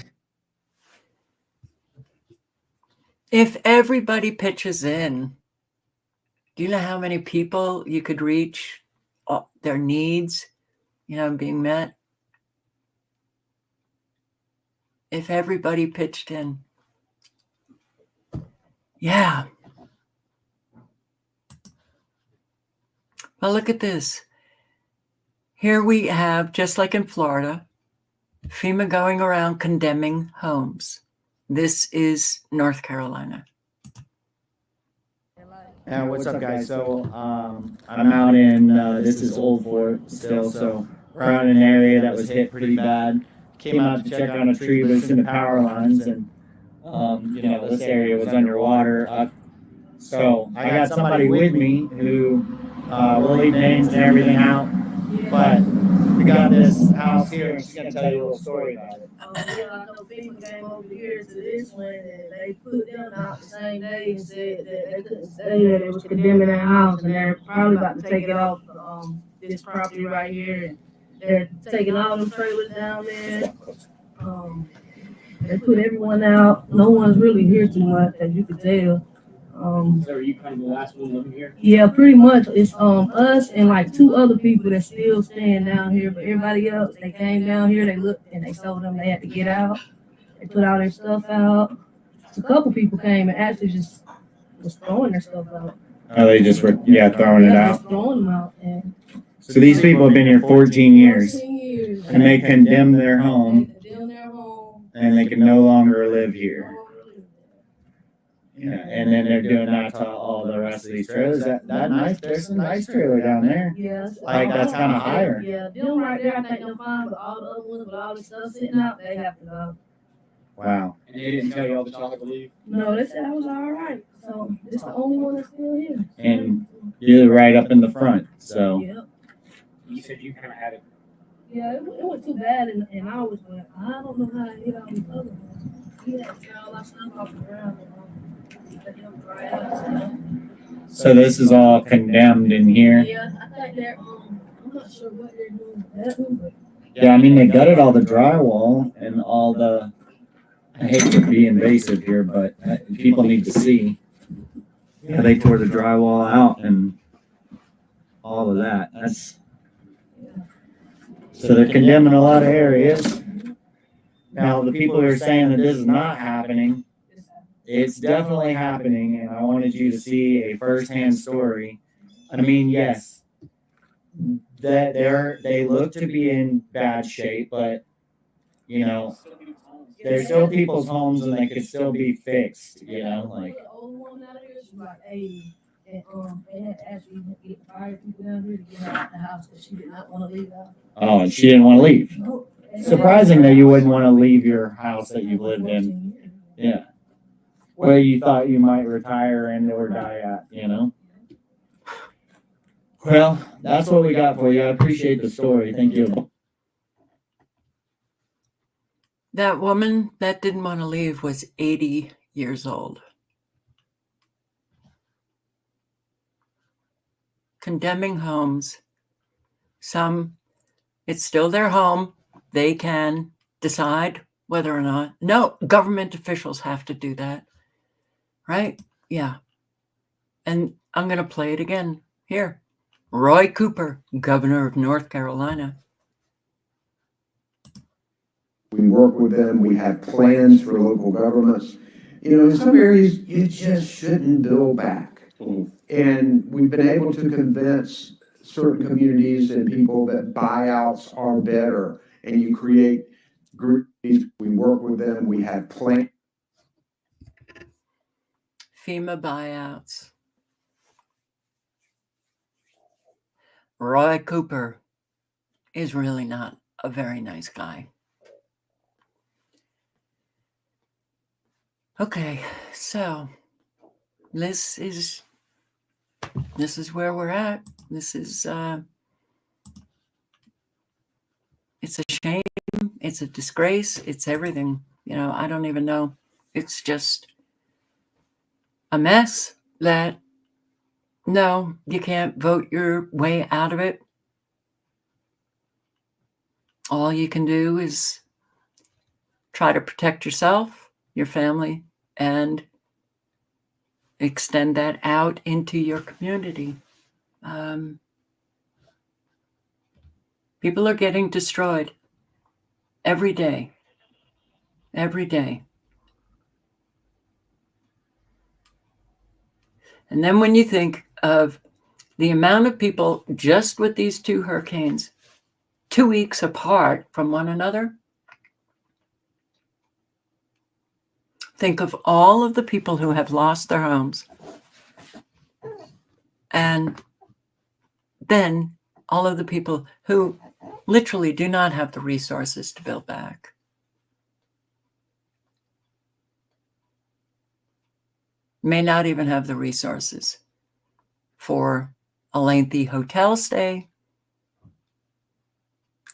If everybody pitches in, do you know how many people you could reach, their needs, being met? If everybody pitched in. Yeah. Well, look at this. Here we have, just like in Florida, FEMA going around condemning homes. This is North Carolina. What's up, guys? So I'm out in, this is Old Fort still, so we're out in an area that was hit pretty bad. Came out to check on a tree, but it's in the power lines, and this area was underwater. So I got somebody with me who will leave names and everything out, but we got this house here, and she's gonna tell you a little story about it. Yeah, I know people came over here to this one, and they put them out the same day and said that they couldn't stay there. They was condemning their house, and they're probably about to take it off this property right here. And they're taking all them trailers down there. They put everyone out. No one's really here too much, as you can tell. So are you kind of the last one living here? Yeah, pretty much. It's us and like 2 other people that still staying down here. But everybody else, they came down here, they looked, and they told them they had to get out. They put all their stuff out. A couple people came and actually just was throwing their stuff out. Oh, they just were, throwing it out. Just throwing them out. And so these people have been here 14 years, and they condemned their home, and they can no longer live here. Yeah, and then they're doing that to all the rest of these trailers. That nice, there's some nice trailer down there. Yeah, like that's kind of higher. Yeah, them right there, I think they're fine, but all the other ones with all the stuff sitting out, they have to go. Wow. And they didn't tell you all the y'all to leave? No, they said I was all right. So it's the only one that's still here. And you're right up in the front, so. Yep. You said you kind of had it. Yeah, it wasn't too bad, and I was like, I don't know how to get all these other ones. He had to tear all that stuff off the ground. So this is all condemned in here? Yeah, I think they're, I'm not sure what they're doing with that one, but. Yeah, I mean, they gutted all the drywall and all the, I hate to be invasive here, but people need to see. Yeah, they tore the drywall out and all of that. So they're condemning a lot of areas. Now, the people who are saying that this is not happening, it's definitely happening, and I wanted you to see a firsthand story. I mean, yes, that they look to be in bad shape, but they're still people's homes, and they could still be fixed. Like. The old one out here is like 80, and they had to actually get the fire people down here to get her out the house because she did not want to leave out. Oh, and she didn't want to leave. Surprising that you wouldn't want to leave your house that you've lived in. Yeah. Where you thought you might retire and or die at, you know? Well, that's what we got for you. I appreciate the story. Thank you. That woman that didn't want to leave was 80 years old. Condemning homes. Some, it's still their home. They can decide whether or not. No, government officials have to do that. Right? Yeah. And I'm going to play it again here. Roy Cooper, governor of North Carolina. We work with them. We have plans for local governments. You know, in some areas, you just shouldn't build back. And we've been able to convince certain communities and people that buyouts are better. And you create groups. We work with them. We have plans. FEMA buyouts. Roy Cooper is really not a very nice guy. Okay, so this is where we're at. This is it's a shame, it's a disgrace, it's everything. You know, I don't even know. It's just a mess that no, you can't vote your way out of it. All you can do is try to protect yourself, your family, and extend that out into your community. People are getting destroyed every day. Every day. And then when you think of the amount of people just with these two hurricanes, 2 weeks apart from one another, think of all of the people who have lost their homes. And then all of the people who literally do not have the resources to build back. May not even have the resources for a lengthy hotel stay,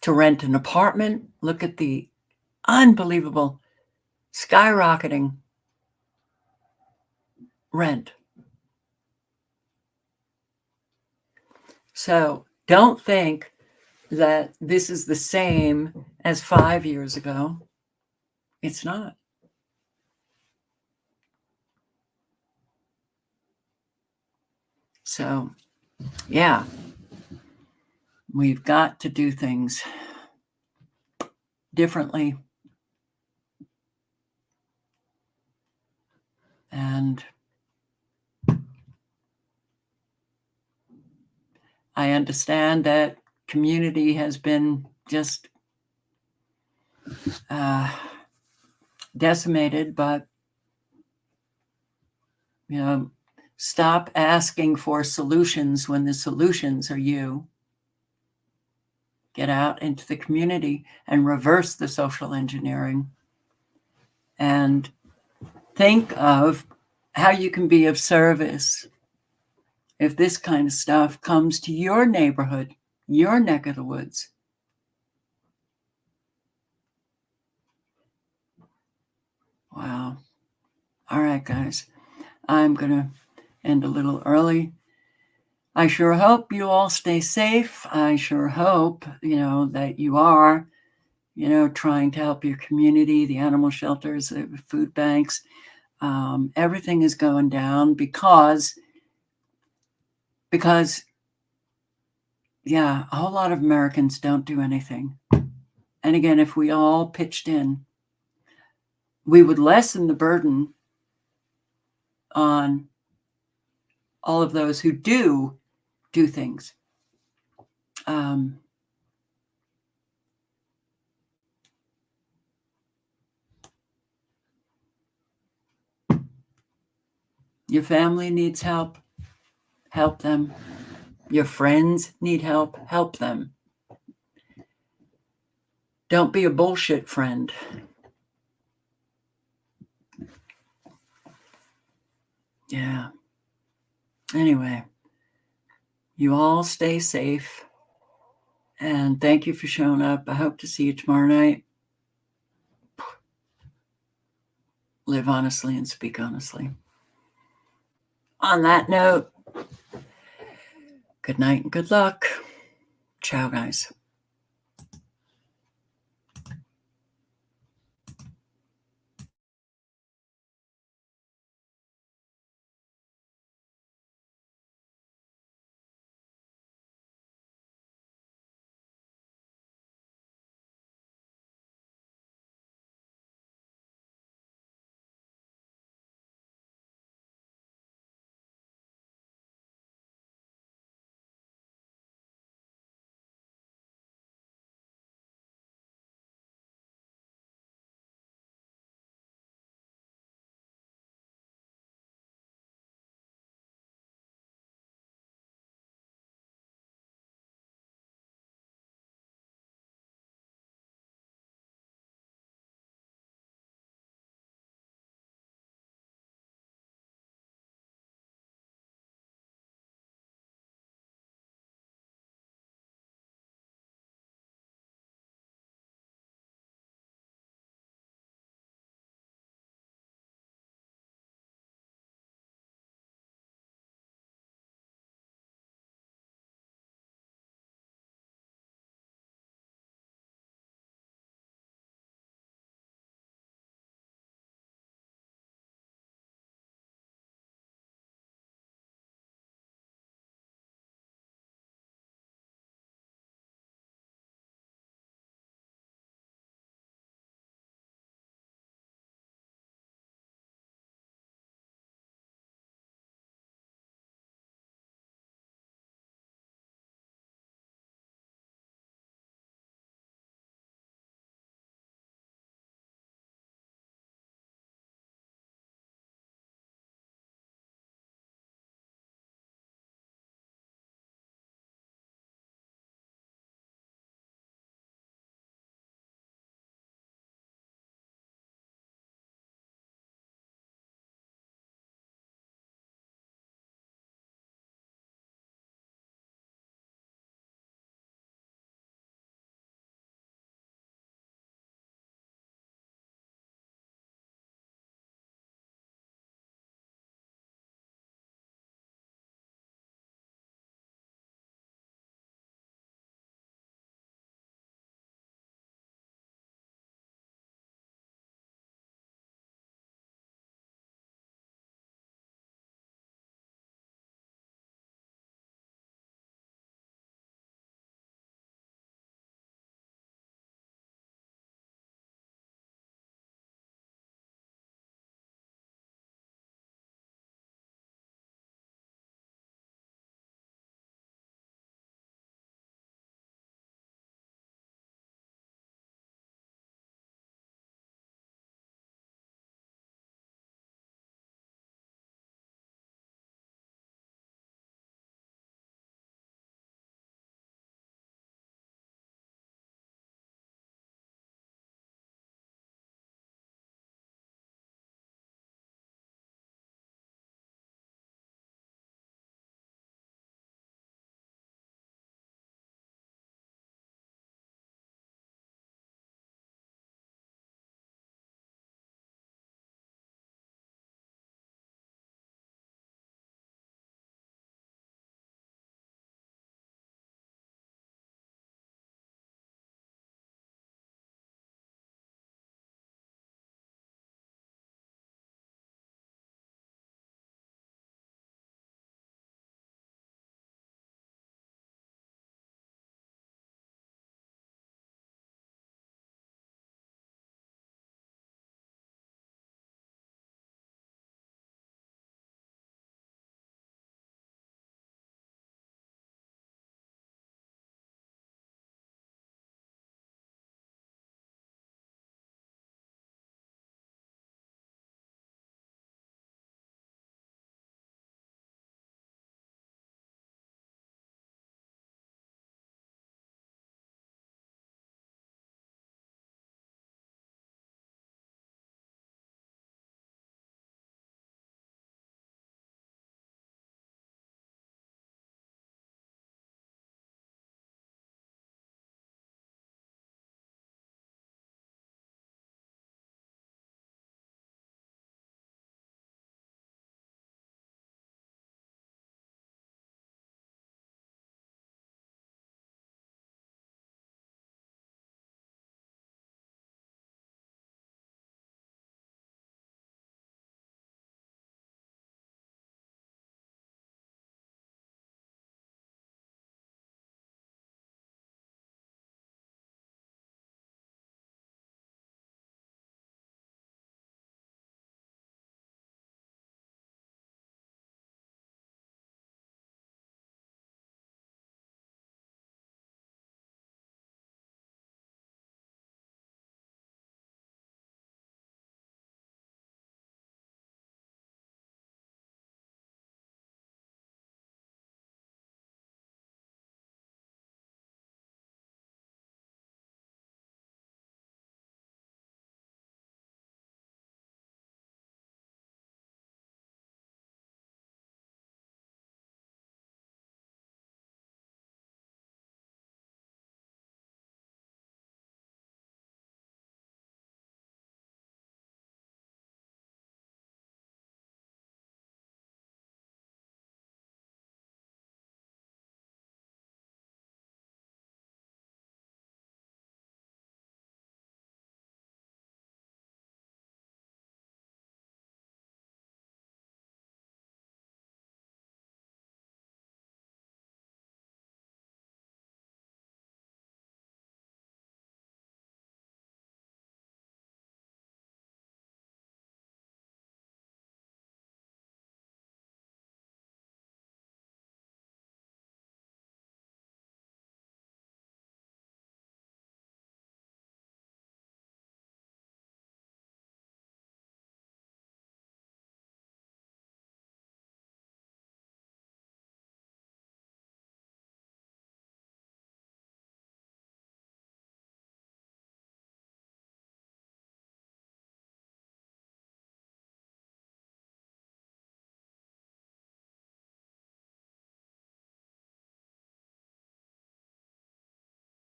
to rent an apartment. Look at the unbelievable skyrocketing rent. So don't think that this is the same as 5 years ago. It's not. So, yeah, we've got to do things differently. And I understand that community has been just decimated, but, you know, stop asking for solutions when the solutions are you. Get out into the community and reverse the social engineering and think of how you can be of service if this kind of stuff comes to your neighborhood, your neck of the woods. Wow. All right, guys. I'm going to end a little early. I sure hope you all stay safe. I sure hope, that you are, trying to help your community, the animal shelters, the food banks. Everything is going down because, yeah, a whole lot of Americans don't do anything. And again, if we all pitched in, we would lessen the burden on all of those who do things. Your family needs help, help them. Your friends need help, help them. Don't be a bullshit friend. Yeah. Anyway, you all stay safe. And thank you for showing up. I hope to see you tomorrow night. Live honestly and speak honestly. On that note, good night and good luck. Ciao, guys.